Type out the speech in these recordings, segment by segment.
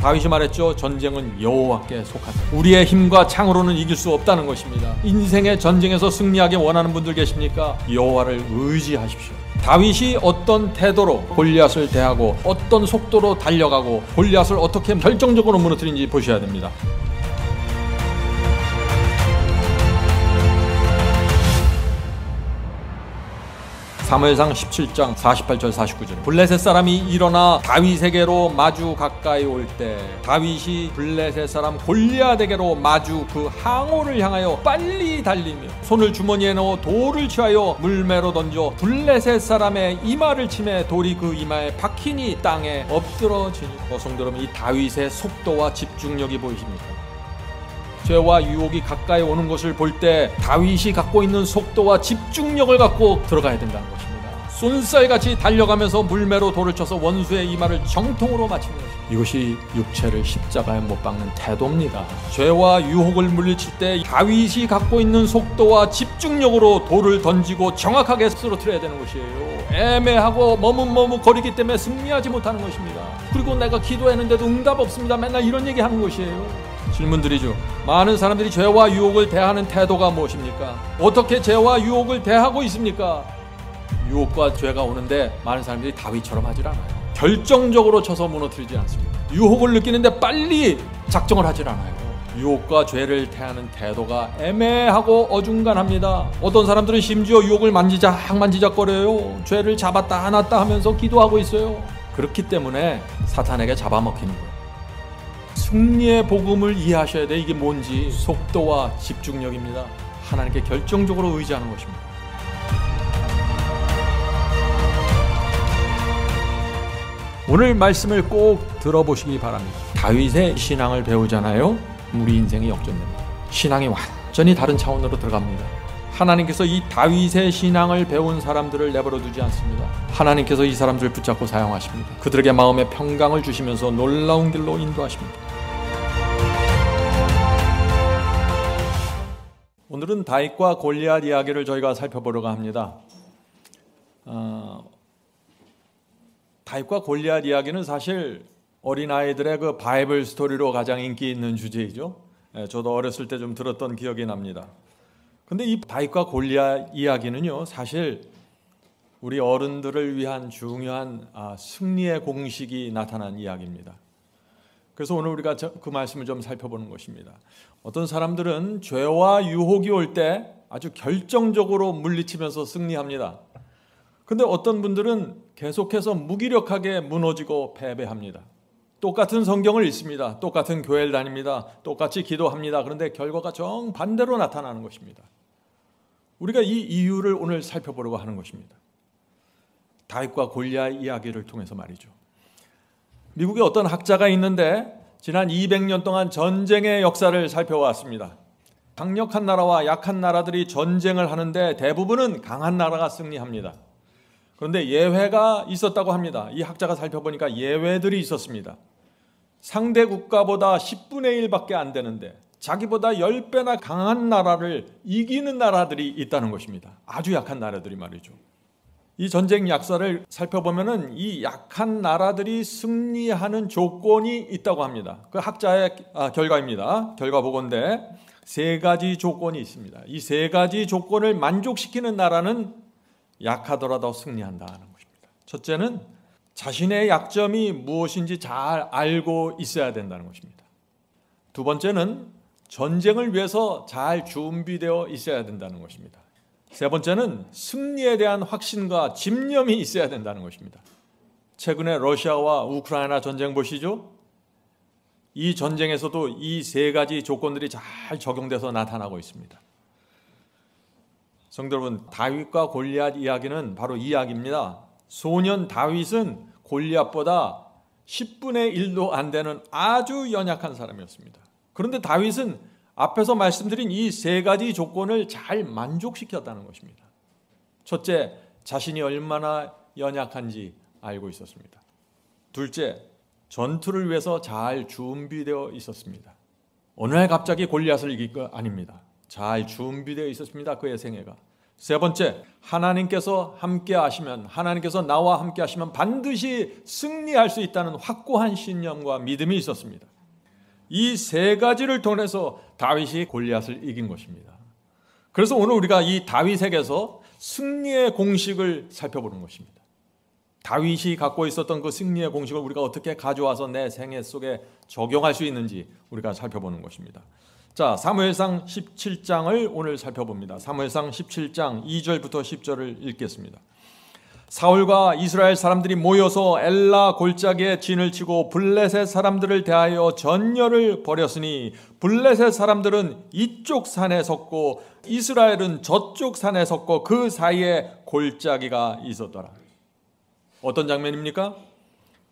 다윗이 말했죠. 전쟁은 여호와께 속하다. 우리의 힘과 창으로는 이길 수 없다는 것입니다. 인생의 전쟁에서 승리하기 원하는 분들 계십니까? 여호와를 의지하십시오. 다윗이 어떤 태도로 골리앗을 대하고 어떤 속도로 달려가고 골리앗을 어떻게 결정적으로 무너뜨린지 보셔야 됩니다. 사무엘상 17장 48절 49절 블레셋 사람이 일어나 다윗에게로 마주 가까이 올 때 다윗이 블레셋 사람 골리앗에게로 마주 그 항오를 향하여 빨리 달리며 손을 주머니에 넣어 돌을 취하여 물매로 던져 블레셋 사람의 이마를 치매 돌이 그 이마에 박히니 땅에 엎드러지니. 성도 여러분, 이 다윗의 속도와 집중력이 보이십니까? 죄와 유혹이 가까이 오는 것을 볼 때 다윗이 갖고 있는 속도와 집중력을 갖고 들어가야 된다는 것입니다. 쏜살같이 달려가면서 물매로 돌을 쳐서 원수의 이마를 정통으로 맞추는 것입니다. 이것이 육체를 십자가에 못 박는 태도입니다. 죄와 유혹을 물리칠 때 다윗이 갖고 있는 속도와 집중력으로 돌을 던지고 정확하게 쓰러뜨려야 되는 것이에요. 애매하고 머뭇머뭇거리기 때문에 승리하지 못하는 것입니다. 그리고 내가 기도했는데도 응답 없습니다. 맨날 이런 얘기하는 것이에요. 질문드리죠. 많은 사람들이 죄와 유혹을 대하는 태도가 무엇입니까? 어떻게 죄와 유혹을 대하고 있습니까? 유혹과 죄가 오는데 많은 사람들이 다윗처럼 하질 않아요. 결정적으로 쳐서 무너뜨리지 않습니다. 유혹을 느끼는데 빨리 작정을 하질 않아요. 유혹과 죄를 대하는 태도가 애매하고 어중간합니다. 어떤 사람들은 심지어 유혹을 만지작거려요. 죄를 잡았다 안았다 하면서 기도하고 있어요. 그렇기 때문에 사탄에게 잡아먹히는 거예요. 승리의 복음을 이해하셔야 돼. 이게 뭔지. 속도와 집중력입니다. 하나님께 결정적으로 의지하는 것입니다. 오늘 말씀을 꼭 들어보시기 바랍니다. 다윗의 신앙을 배우잖아요. 우리 인생이 역전됩니다. 신앙이 완전히 다른 차원으로 들어갑니다. 하나님께서 이 다윗의 신앙을 배운 사람들을 내버려 두지 않습니다. 하나님께서 이 사람들을 붙잡고 사용하십니다. 그들에게 마음의 평강을 주시면서 놀라운 길로 인도하십니다. 오늘은 다윗과 골리앗 이야기를 저희가 살펴보려고 합니다. 다윗과 골리앗 이야기는 사실 어린아이들의 그 바이블 스토리로 가장 인기 있는 주제이죠. 저도 어렸을 때 좀 들었던 기억이 납니다. 근데 이 다윗과 골리앗 이야기는요, 사실 우리 어른들을 위한 중요한 승리의 공식이 나타난 이야기입니다. 그래서 오늘 우리가 그 말씀을 좀 살펴보는 것입니다. 어떤 사람들은 죄와 유혹이 올 때 아주 결정적으로 물리치면서 승리합니다. 근데 어떤 분들은 계속해서 무기력하게 무너지고 패배합니다. 똑같은 성경을 읽습니다. 똑같은 교회를 다닙니다. 똑같이 기도합니다. 그런데 결과가 정반대로 나타나는 것입니다. 우리가 이 이유를 오늘 살펴보려고 하는 것입니다. 다윗과 골리앗 이야기를 통해서 말이죠. 미국에 어떤 학자가 있는데 지난 200년 동안 전쟁의 역사를 살펴왔습니다. 강력한 나라와 약한 나라들이 전쟁을 하는데 대부분은 강한 나라가 승리합니다. 그런데 예외가 있었다고 합니다. 이 학자가 살펴보니까 예외들이 있었습니다. 상대 국가보다 10분의 1밖에 안 되는데 자기보다 10배나 강한 나라를 이기는 나라들이 있다는 것입니다. 아주 약한 나라들이 말이죠. 이 전쟁 역사를 살펴보면은 이 약한 나라들이 승리하는 조건이 있다고 합니다. 그 학자의 결과입니다. 결과 보건데 3가지 조건이 있습니다. 이 3가지 조건을 만족시키는 나라는 약하더라도 승리한다는 것입니다. 첫째는 자신의 약점이 무엇인지 잘 알고 있어야 된다는 것입니다. 두 번째는 전쟁을 위해서 잘 준비되어 있어야 된다는 것입니다. 세 번째는 승리에 대한 확신과 집념이 있어야 된다는 것입니다. 최근에 러시아와 우크라이나 전쟁 보시죠? 이 전쟁에서도 이 3가지 조건들이 잘 적용돼서 나타나고 있습니다. 성도 여러분, 다윗과 골리앗 이야기는 바로 이 이야기입니다. 소년 다윗은 골리앗보다 10분의 1도 안 되는 아주 연약한 사람이었습니다. 그런데 다윗은 앞에서 말씀드린 이 3가지 조건을 잘 만족시켰다는 것입니다. 첫째, 자신이 얼마나 연약한지 알고 있었습니다. 둘째, 전투를 위해서 잘 준비되어 있었습니다. 어느 날 갑자기 골리앗을 이길 거 아닙니다. 잘 준비되어 있었습니다. 그의 생애가. 세 번째, 하나님께서 함께 하시면, 하나님께서 나와 함께 하시면 반드시 승리할 수 있다는 확고한 신념과 믿음이 있었습니다. 이 세 가지를 통해서 다윗이 골리앗을 이긴 것입니다. 그래서 오늘 우리가 이 다윗에게서 승리의 공식을 살펴보는 것입니다. 다윗이 갖고 있었던 그 승리의 공식을 우리가 어떻게 가져와서 내 생애 속에 적용할 수 있는지 우리가 살펴보는 것입니다. 자, 사무엘상 17장을 오늘 살펴봅니다. 사무엘상 17장 2절부터 10절을 읽겠습니다. 사울과 이스라엘 사람들이 모여서 엘라 골짜기에 진을 치고 블레셋 사람들을 대하여 전열을 벌였으니 블레셋 사람들은 이쪽 산에 섰고 이스라엘은 저쪽 산에 섰고 그 사이에 골짜기가 있었더라. 어떤 장면입니까?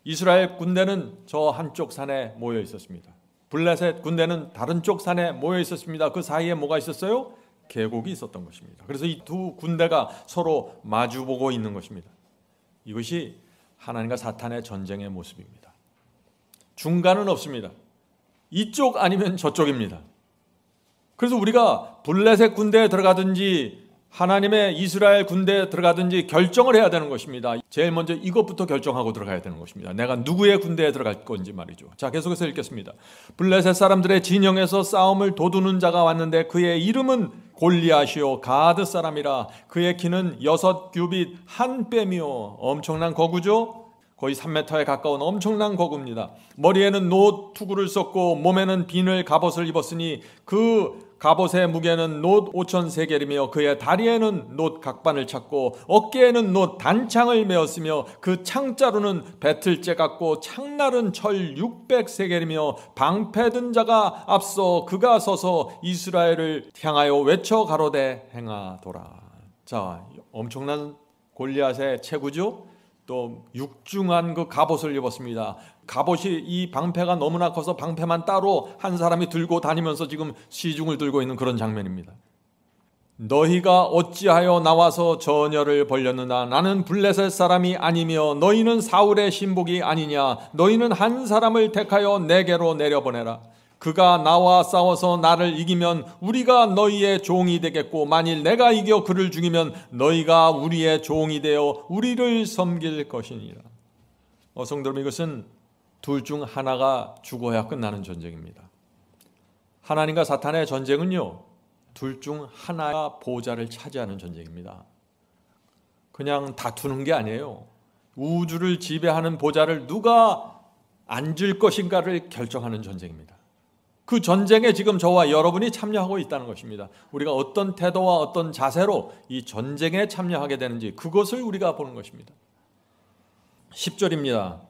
이스라엘 군대는 저 한쪽 산에 모여 있었습니다. 블레셋 군대는 다른 쪽 산에 모여 있었습니다. 그 사이에 뭐가 있었어요? 계곡이 있었던 것입니다. 그래서 이 두 군대가 서로 마주보고 있는 것입니다. 이것이 하나님과 사탄의 전쟁의 모습입니다. 중간은 없습니다. 이쪽 아니면 저쪽입니다. 그래서 우리가 블레셋 군대에 들어가든지 하나님의 이스라엘 군대에 들어가든지 결정을 해야 되는 것입니다. 제일 먼저 이것부터 결정하고 들어가야 되는 것입니다. 내가 누구의 군대에 들어갈 건지 말이죠. 자, 계속해서 읽겠습니다. 블레셋 사람들의 진영에서 싸움을 도두는 자가 왔는데 그의 이름은 골리앗이요 가드 사람이라. 그의 키는 6규빗 한 뼘이요. 엄청난 거구죠. 거의 3m에 가까운 엄청난 거구입니다. 머리에는 놋 투구를 썼고 몸에는 비늘 갑옷을 입었으니 그 갑옷의 무게는 놋 5,000세겔이며 그의 다리에는 놋 각반을 찼고 어깨에는 놋 단창을 메었으며 그 창자루는 배틀째 같고 창날은 철 600세겔이며 방패든 자가 앞서 그가 서서 이스라엘을 향하여 외쳐 가로되 행하도라. 자, 엄청난 골리앗의 체구죠. 또 육중한 그 갑옷을 입었습니다. 갑옷이 이 방패가 너무나 커서 방패만 따로 한 사람이 들고 다니면서 지금 시중을 들고 있는 그런 장면입니다. 너희가 어찌하여 나와서 전열을 벌였느냐? 나는 블레셋 사람이 아니며 너희는 사울의 신복이 아니냐? 너희는 한 사람을 택하여 내게로 내려보내라. 그가 나와 싸워서 나를 이기면 우리가 너희의 종이 되겠고 만일 내가 이겨 그를 죽이면 너희가 우리의 종이 되어 우리를 섬길 것이니라. 성도 여러분, 이것은 둘 중 하나가 죽어야 끝나는 전쟁입니다. 하나님과 사탄의 전쟁은요, 둘 중 하나가 보좌를 차지하는 전쟁입니다. 그냥 다투는 게 아니에요. 우주를 지배하는 보좌를 누가 앉을 것인가를 결정하는 전쟁입니다. 그 전쟁에 지금 저와 여러분이 참여하고 있다는 것입니다. 우리가 어떤 태도와 어떤 자세로 이 전쟁에 참여하게 되는지 그것을 우리가 보는 것입니다. 10절입니다.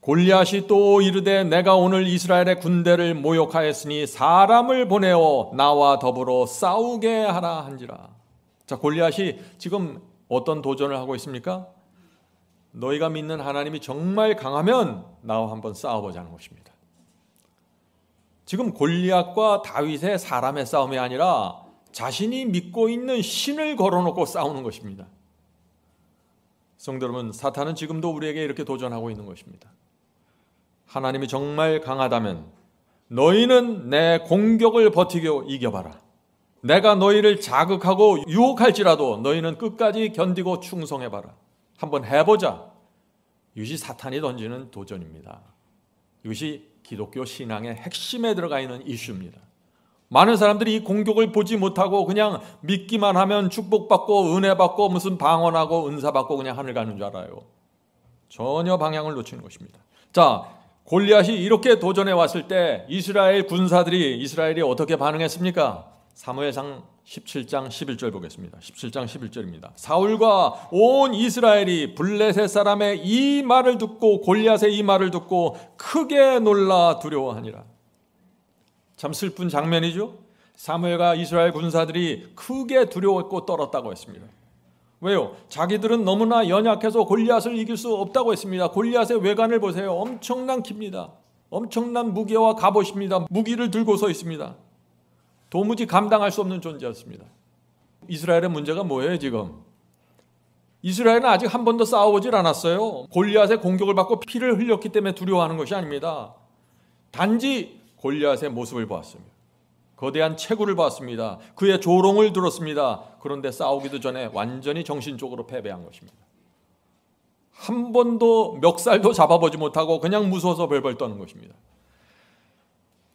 골리앗이 또 이르되 내가 오늘 이스라엘의 군대를 모욕하였으니 사람을 보내어 나와 더불어 싸우게 하라 한지라. 자, 골리앗이 지금 어떤 도전을 하고 있습니까? 너희가 믿는 하나님이 정말 강하면 나와 한번 싸워보자는 것입니다. 지금 골리앗과 다윗의 사람의 싸움이 아니라 자신이 믿고 있는 신을 걸어놓고 싸우는 것입니다. 성도 여러분, 사탄은 지금도 우리에게 이렇게 도전하고 있는 것입니다. 하나님이 정말 강하다면 너희는 내 공격을 버티고 이겨봐라. 내가 너희를 자극하고 유혹할지라도 너희는 끝까지 견디고 충성해봐라. 한번 해보자. 이것이 사탄이 던지는 도전입니다. 이것이 기독교 신앙의 핵심에 들어가 있는 이슈입니다. 많은 사람들이 이 공격을 보지 못하고 그냥 믿기만 하면 축복받고 은혜받고 무슨 방언하고 은사받고 그냥 하늘 가는 줄 알아요. 전혀 방향을 놓치는 것입니다. 자, 골리앗이 이렇게 도전해 왔을 때 이스라엘이 어떻게 반응했습니까? 사무엘상 17장 11절 보겠습니다. 17장 11절입니다. 사울과 온 이스라엘이 블레셋 사람의 이 말을 듣고 골리앗의 이 말을 듣고 크게 놀라 두려워하니라. 참 슬픈 장면이죠. 사무엘과 이스라엘 군사들이 크게 두려웠고 떨었다고 했습니다. 왜요? 자기들은 너무나 연약해서 골리앗을 이길 수 없다고 했습니다. 골리앗의 외관을 보세요. 엄청난 킵니다. 엄청난 무게와 갑옷입니다. 무기를 들고 서 있습니다. 도무지 감당할 수 없는 존재였습니다. 이스라엘의 문제가 뭐예요 지금? 이스라엘은 아직 한 번도 싸워보질 않았어요. 골리앗의 공격을 받고 피를 흘렸기 때문에 두려워하는 것이 아닙니다. 단지 골리앗의 모습을 보았습니다. 거대한 체구를 봤습니다. 그의 조롱을 들었습니다. 그런데 싸우기도 전에 완전히 정신적으로 패배한 것입니다. 한 번도 멱살도 잡아보지 못하고 그냥 무서워서 벌벌 떠는 것입니다.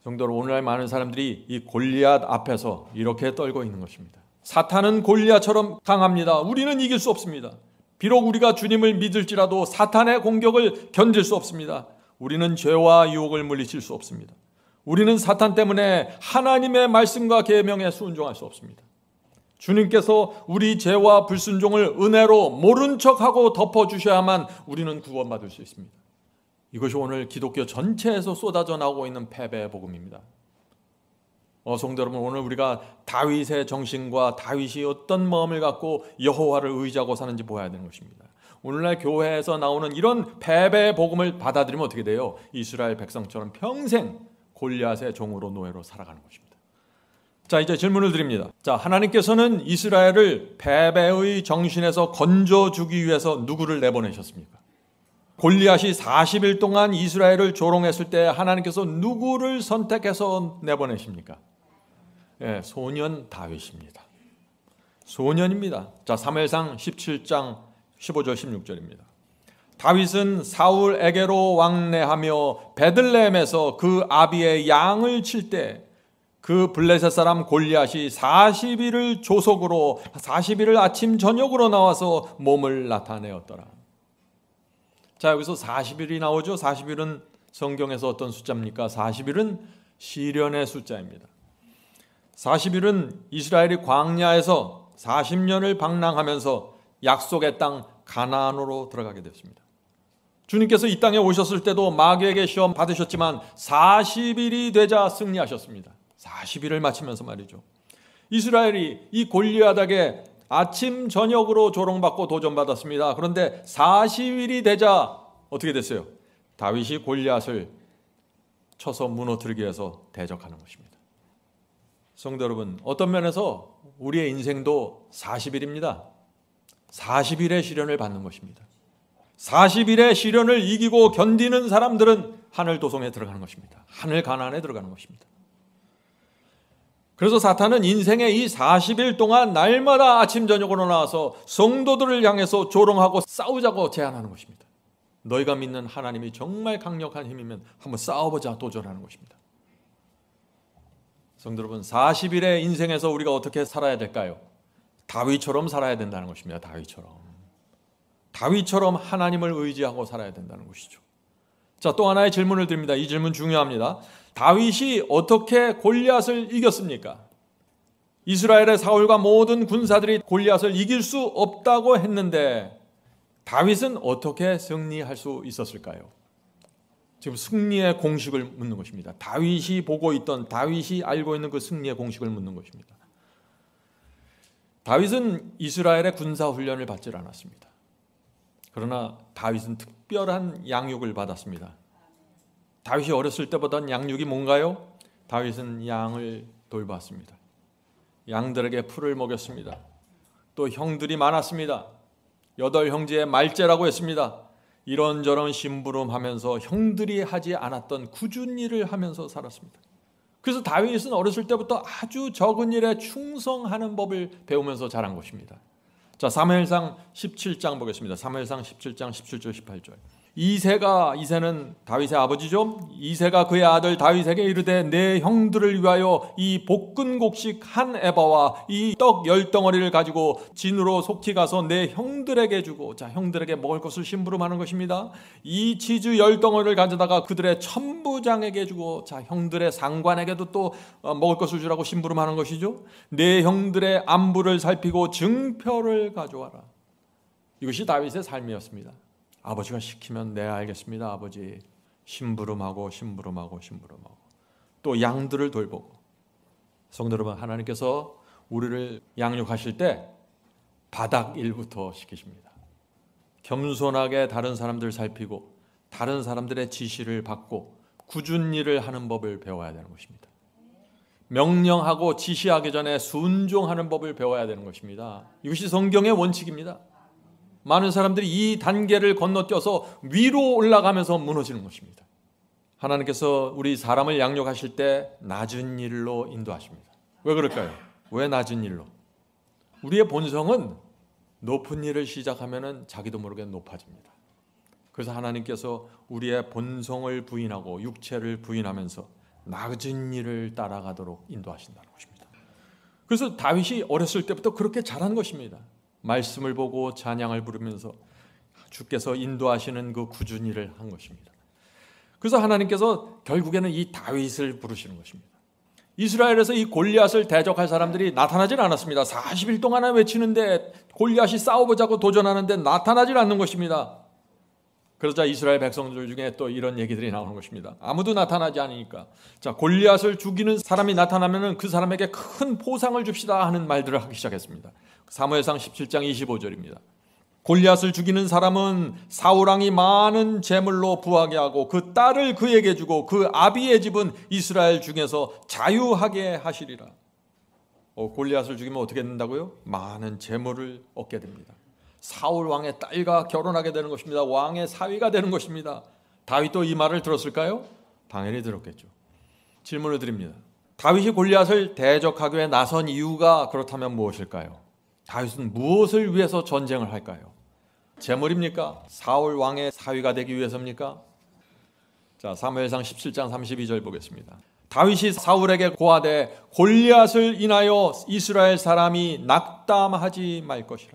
정도로 오늘날 많은 사람들이 이 골리앗 앞에서 이렇게 떨고 있는 것입니다. 사탄은 골리앗처럼 강합니다. 우리는 이길 수 없습니다. 비록 우리가 주님을 믿을지라도 사탄의 공격을 견딜 수 없습니다. 우리는 죄와 유혹을 물리칠 수 없습니다. 우리는 사탄 때문에 하나님의 말씀과 계명에 순종할 수 없습니다. 주님께서 우리 죄와 불순종을 은혜로 모른 척하고 덮어주셔야만 우리는 구원받을 수 있습니다. 이것이 오늘 기독교 전체에서 쏟아져 나오고 있는 패배의 복음입니다. 성도 여러분, 오늘 우리가 다윗의 정신과 다윗이 어떤 마음을 갖고 여호와를 의지하고 사는지 보아야 되는 것입니다. 오늘날 교회에서 나오는 이런 패배의 복음을 받아들이면 어떻게 돼요? 이스라엘 백성처럼 평생 골리앗의 종으로 노예로 살아가는 것입니다. 자, 이제 질문을 드립니다. 자, 하나님께서는 이스라엘을 패배의 정신에서 건져주기 위해서 누구를 내보내셨습니까? 골리앗이 40일 동안 이스라엘을 조롱했을 때 하나님께서 누구를 선택해서 내보내십니까? 소년 다윗입니다. 소년입니다. 자, 사무엘상 17장 15절 16절입니다. 다윗은 사울에게로 왕래하며 베들레헴에서 그 아비의 양을 칠 때 그 블레셋 사람 골리앗이 40일을 조속으로 40일을 아침 저녁으로 나와서 몸을 나타내었더라. 자, 여기서 40일이 나오죠. 40일은 성경에서 어떤 숫자입니까? 40일은 시련의 숫자입니다. 40일은 이스라엘이 광야에서 40년을 방랑하면서 약속의 땅 가나안으로 들어가게 됐습니다. 주님께서 이 땅에 오셨을 때도 마귀에게 시험 받으셨지만 40일이 되자 승리하셨습니다. 40일을 마치면서 말이죠. 이스라엘이 이 골리앗에게 아침 저녁으로 조롱받고 도전받았습니다. 그런데 40일이 되자 어떻게 됐어요? 다윗이 골리앗을 쳐서 무너뜨리기 위해서 대적하는 것입니다. 성도 여러분, 어떤 면에서 우리의 인생도 40일입니다. 40일의 시련을 받는 것입니다. 40일의 시련을 이기고 견디는 사람들은 하늘 도성에 들어가는 것입니다. 하늘 가나안에 들어가는 것입니다. 그래서 사탄은 인생의 이 40일 동안 날마다 아침 저녁으로 나와서 성도들을 향해서 조롱하고 싸우자고 제안하는 것입니다. 너희가 믿는 하나님이 정말 강력한 힘이면 한번 싸워보자 도전하는 것입니다. 성도 여러분, 40일의 인생에서 우리가 어떻게 살아야 될까요? 다윗처럼 살아야 된다는 것입니다. 다윗처럼 하나님을 의지하고 살아야 된다는 것이죠. 자, 또 하나의 질문을 드립니다. 이 질문 중요합니다. 다윗이 어떻게 골리앗을 이겼습니까? 이스라엘의 사울과 모든 군사들이 골리앗을 이길 수 없다고 했는데 다윗은 어떻게 승리할 수 있었을까요? 지금 승리의 공식을 묻는 것입니다. 다윗이 보고 있던, 다윗이 알고 있는 그 승리의 공식을 묻는 것입니다. 다윗은 이스라엘의 군사 훈련을 받지 않았습니다. 그러나 다윗은 특별한 양육을 받았습니다. 다윗이 어렸을 때보다는 양육이 뭔가요? 다윗은 양을 돌봤습니다. 양들에게 풀을 먹였습니다. 또 형들이 많았습니다. 8형제의 말제라고 했습니다. 이런저런 심부름하면서 형들이 하지 않았던 굳은 일을 하면서 살았습니다. 그래서 다윗은 어렸을 때부터 아주 적은 일에 충성하는 법을 배우면서 자란 것입니다. 자, 사무엘상 17장 보겠습니다. 사무엘상 17장 17절 18절. 이새는 다윗의 아버지죠. 이새가 그의 아들 다윗에게 이르되 내 형들을 위하여 이 볶은 곡식 한 에바와 이 떡 10덩어리를 가지고 진으로 속히 가서 내 형들에게 주고, 자, 형들에게 먹을 것을 심부름하는 것입니다. 이 치즈 10덩어리를 가져다가 그들의 천부장에게 주고, 자, 형들의 상관에게도 또 먹을 것을 주라고 심부름하는 것이죠. 내 형들의 안부를 살피고 증표를 가져와라. 이것이 다윗의 삶이었습니다. 아버지가 시키면 네 알겠습니다 아버지. 심부름하고 또 양들을 돌보고. 성도 여러분, 하나님께서 우리를 양육하실 때 바닥 일부터 시키십니다. 겸손하게 다른 사람들 살피고 다른 사람들의 지시를 받고 굳은 일을 하는 법을 배워야 되는 것입니다. 명령하고 지시하기 전에 순종하는 법을 배워야 되는 것입니다. 이것이 성경의 원칙입니다. 많은 사람들이 이 단계를 건너뛰어서 위로 올라가면서 무너지는 것입니다. 하나님께서 우리 사람을 양육하실 때 낮은 일로 인도하십니다. 왜 그럴까요? 왜 낮은 일로? 우리의 본성은 높은 일을 시작하면 자기도 모르게 높아집니다. 그래서 하나님께서 우리의 본성을 부인하고 육체를 부인하면서 낮은 일을 따라가도록 인도하신다는 것입니다. 그래서 다윗이 어렸을 때부터 그렇게 잘한 것입니다. 말씀을 보고 찬양을 부르면서 주께서 인도하시는 그 꾸준히 일을 한 것입니다. 그래서 하나님께서 결국에는 이 다윗을 부르시는 것입니다. 이스라엘에서 이 골리앗을 대적할 사람들이 나타나질 않았습니다. 40일 동안에 외치는데 골리앗이 싸워보자고 도전하는데 나타나질 않는 것입니다. 그러자 이스라엘 백성들 중에 또 이런 얘기들이 나오는 것입니다. 아무도 나타나지 않으니까 자, 골리앗을 죽이는 사람이 나타나면 그 사람에게 큰 포상을 줍시다 하는 말들을 하기 시작했습니다. 사무엘상 17장 25절입니다. 골리앗을 죽이는 사람은 사울왕이 많은 재물로 부하게 하고 그 딸을 그에게 주고 그 아비의 집은 이스라엘 중에서 자유하게 하시리라. 골리앗을 죽이면 어떻게 된다고요? 많은 재물을 얻게 됩니다. 사울왕의 딸과 결혼하게 되는 것입니다. 왕의 사위가 되는 것입니다. 다윗도 이 말을 들었을까요? 당연히 들었겠죠. 질문을 드립니다. 다윗이 골리앗을 대적하기 위해 나선 이유가 그렇다면 무엇일까요? 다윗은 무엇을 위해서 전쟁을 할까요? 재물입니까? 사울 왕의 사위가 되기 위해서입니까? 자, 사무엘상 17장 32절 보겠습니다. 다윗이 사울에게 고하되 골리앗을 인하여 이스라엘 사람이 낙담하지 말 것이라.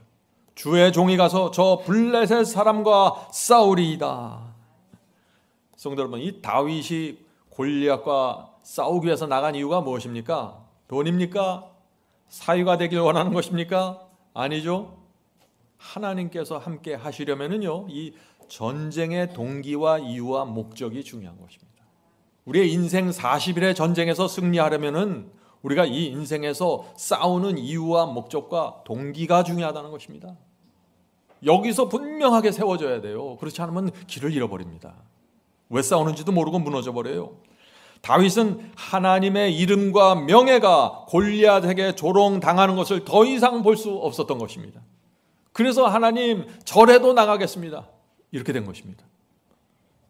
주의 종이 가서 저 블레셋 사람과 싸우리이다. 성도 여러분, 이 다윗이 골리앗과 싸우기 위해서 나간 이유가 무엇입니까? 돈입니까? 사위가 되길 원하는 것입니까? 아니죠. 하나님께서 함께 하시려면은요, 이 전쟁의 동기와 이유와 목적이 중요한 것입니다. 우리의 인생 40일의 전쟁에서 승리하려면은 우리가 이 인생에서 싸우는 이유와 목적과 동기가 중요하다는 것입니다. 여기서 분명하게 세워져야 돼요. 그렇지 않으면 길을 잃어버립니다. 왜 싸우는지도 모르고 무너져 버려요. 다윗은 하나님의 이름과 명예가 골리앗에게 조롱당하는 것을 더 이상 볼 수 없었던 것입니다. 그래서 하나님 절에도 나가겠습니다. 이렇게 된 것입니다.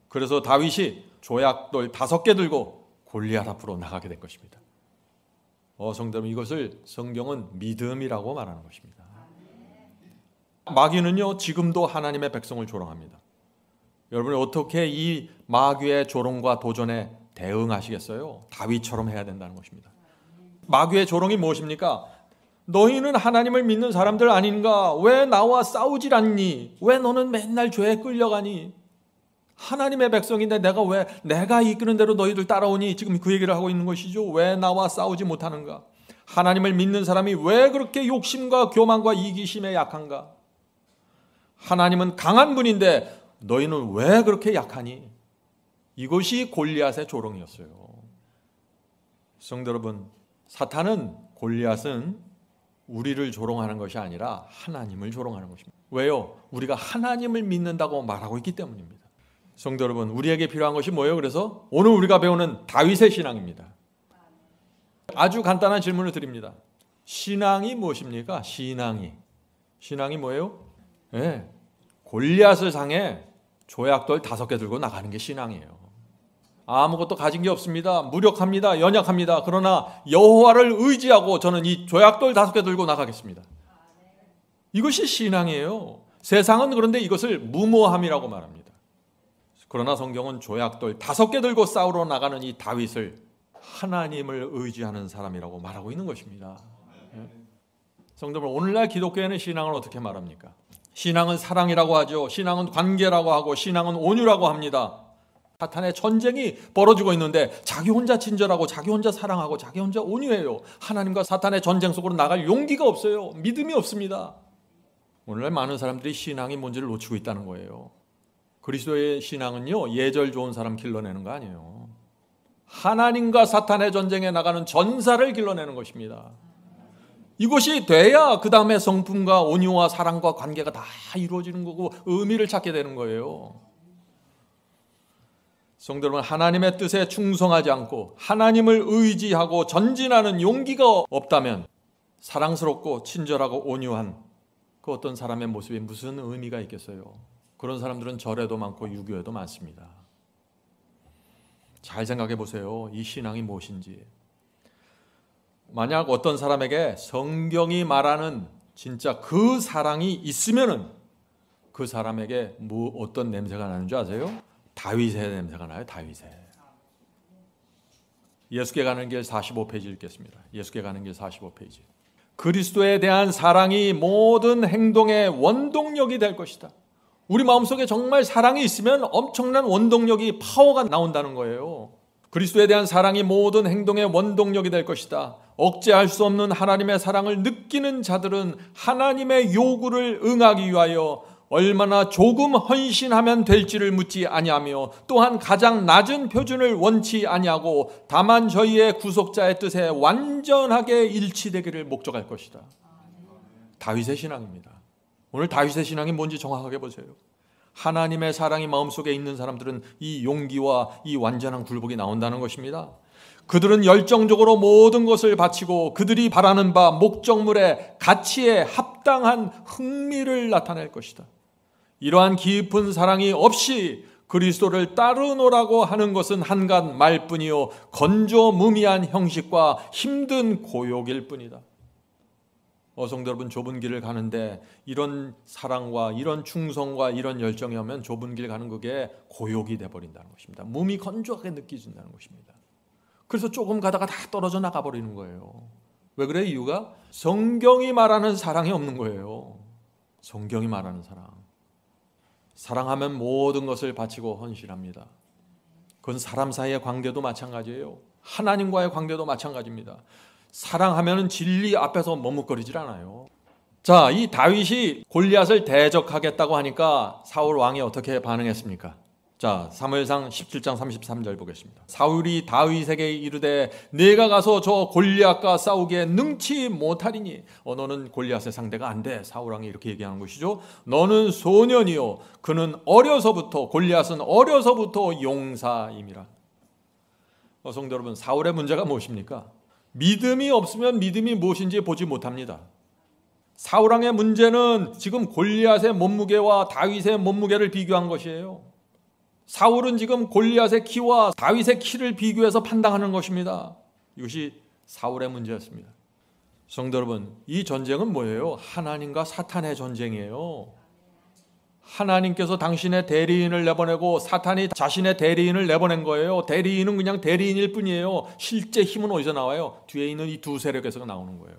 그래서 다윗이 조약돌 5개 들고 골리앗 앞으로 나가게 된 것입니다. 성도 여러분, 이것을 성경은 믿음이라고 말하는 것입니다. 마귀는요, 지금도 하나님의 백성을 조롱합니다. 여러분이 어떻게 이 마귀의 조롱과 도전에 대응하시겠어요? 다윗처럼 해야 된다는 것입니다. 마귀의 조롱이 무엇입니까? 너희는 하나님을 믿는 사람들 아닌가? 왜 나와 싸우질 않니? 왜 너는 맨날 죄에 끌려가니? 하나님의 백성인데 내가 이끄는 대로 너희들 따라오니? 지금 그 얘기를 하고 있는 것이죠. 왜 나와 싸우지 못하는가? 하나님을 믿는 사람이 왜 그렇게 욕심과 교만과 이기심에 약한가? 하나님은 강한 분인데 너희는 왜 그렇게 약하니? 이것이 골리앗의 조롱이었어요. 성도 여러분, 사탄은, 골리앗은 우리를 조롱하는 것이 아니라 하나님을 조롱하는 것입니다. 왜요? 우리가 하나님을 믿는다고 말하고 있기 때문입니다. 성도 여러분, 우리에게 필요한 것이 뭐예요? 그래서 오늘 우리가 배우는 다윗의 신앙입니다. 아주 간단한 질문을 드립니다. 신앙이 무엇입니까? 신앙이 뭐예요? 네, 골리앗을 상해 조약돌 5개 들고 나가는 게 신앙이에요. 아무것도 가진 게 없습니다. 무력합니다. 연약합니다. 그러나 여호와를 의지하고 저는 이 조약돌 5개 들고 나가겠습니다. 이것이 신앙이에요. 세상은 그런데 이것을 무모함이라고 말합니다. 그러나 성경은 조약돌 5개 들고 싸우러 나가는 이 다윗을 하나님을 의지하는 사람이라고 말하고 있는 것입니다. 성도들, 오늘날 기독교에는 신앙을 어떻게 말합니까? 신앙은 사랑이라고 하죠. 신앙은 관계라고 하고 신앙은 온유라고 합니다. 사탄의 전쟁이 벌어지고 있는데 자기 혼자 친절하고 자기 혼자 사랑하고 자기 혼자 온유해요. 하나님과 사탄의 전쟁 속으로 나갈 용기가 없어요. 믿음이 없습니다. 오늘날 많은 사람들이 신앙이 뭔지를 놓치고 있다는 거예요. 그리스도의 신앙은요, 예절 좋은 사람 길러내는 거 아니에요. 하나님과 사탄의 전쟁에 나가는 전사를 길러내는 것입니다. 이것이 돼야 그 다음에 성품과 온유와 사랑과 관계가 다 이루어지는 거고 의미를 찾게 되는 거예요. 성도 여러분, 하나님의 뜻에 충성하지 않고 하나님을 의지하고 전진하는 용기가 없다면 사랑스럽고 친절하고 온유한 그 어떤 사람의 모습이 무슨 의미가 있겠어요? 그런 사람들은 절에도 많고 유교에도 많습니다. 잘 생각해 보세요. 이 신앙이 무엇인지. 만약 어떤 사람에게 성경이 말하는 진짜 그 사랑이 있으면은 그 사람에게 어떤 냄새가 나는 줄 아세요? 다윗의 냄새가 나요. 다윗의. 예수께 가는 길 45페이지 읽겠습니다. 예수께 가는 길 45페이지. 그리스도에 대한 사랑이 모든 행동의 원동력이 될 것이다. 우리 마음속에 정말 사랑이 있으면 엄청난 원동력이, 파워가 나온다는 거예요. 그리스도에 대한 사랑이 모든 행동의 원동력이 될 것이다. 억제할 수 없는 하나님의 사랑을 느끼는 자들은 하나님의 요구를 응하기 위하여 얼마나 조금 헌신하면 될지를 묻지 아니하며 또한 가장 낮은 표준을 원치 아니하고 다만 저희의 구속자의 뜻에 완전하게 일치되기를 목적할 것이다. 다윗의 신앙입니다. 오늘 다윗의 신앙이 뭔지 정확하게 보세요. 하나님의 사랑이 마음속에 있는 사람들은 이 용기와 이 완전한 굴복이 나온다는 것입니다. 그들은 열정적으로 모든 것을 바치고 그들이 바라는 바 목적물의 가치에 합당한 흥미를 나타낼 것이다. 이러한 깊은 사랑이 없이 그리스도를 따르노라고 하는 것은 한갓 말뿐이요 건조무미한 형식과 힘든 고욕일 뿐이다. 성도 여러분, 좁은 길을 가는데 이런 사랑과 이런 충성과 이런 열정이 오면 좁은 길 가는 그게 고욕이 돼버린다는 것입니다. 몸이 건조하게 느껴진다는 것입니다. 그래서 조금 가다가 다 떨어져 나가버리는 거예요. 왜 그래? 이유가 성경이 말하는 사랑이 없는 거예요. 성경이 말하는 사랑. 사랑하면 모든 것을 바치고 헌신합니다. 그건 사람 사이의 관계도 마찬가지예요. 하나님과의 관계도 마찬가지입니다. 사랑하면 진리 앞에서 머뭇거리질 않아요. 자, 이 다윗이 골리앗을 대적하겠다고 하니까 사울 왕이 어떻게 반응했습니까? 자, 사무엘상 17장 33절 보겠습니다. 사울이 다윗에게 이르되 내가 가서 저 골리앗과 싸우기에 능치 못하리니 너는 골리앗의 상대가 안 돼. 사울 왕이 이렇게 얘기하는 것이죠. 너는 소년이요 그는 어려서부터, 골리앗은 어려서부터 용사임이라. 성도 여러분, 사울의 문제가 무엇입니까? 믿음이 없으면 믿음이 무엇인지 보지 못합니다. 사울 왕의 문제는 지금 골리앗의 몸무게와 다윗의 몸무게를 비교한 것이에요. 사울은 지금 골리앗의 키와 다윗의 키를 비교해서 판단하는 것입니다. 이것이 사울의 문제였습니다. 성도 여러분, 이 전쟁은 뭐예요? 하나님과 사탄의 전쟁이에요. 하나님께서 당신의 대리인을 내보내고 사탄이 자신의 대리인을 내보낸 거예요. 대리인은 그냥 대리인일 뿐이에요. 실제 힘은 어디서 나와요? 뒤에 있는 이 두 세력에서 나오는 거예요.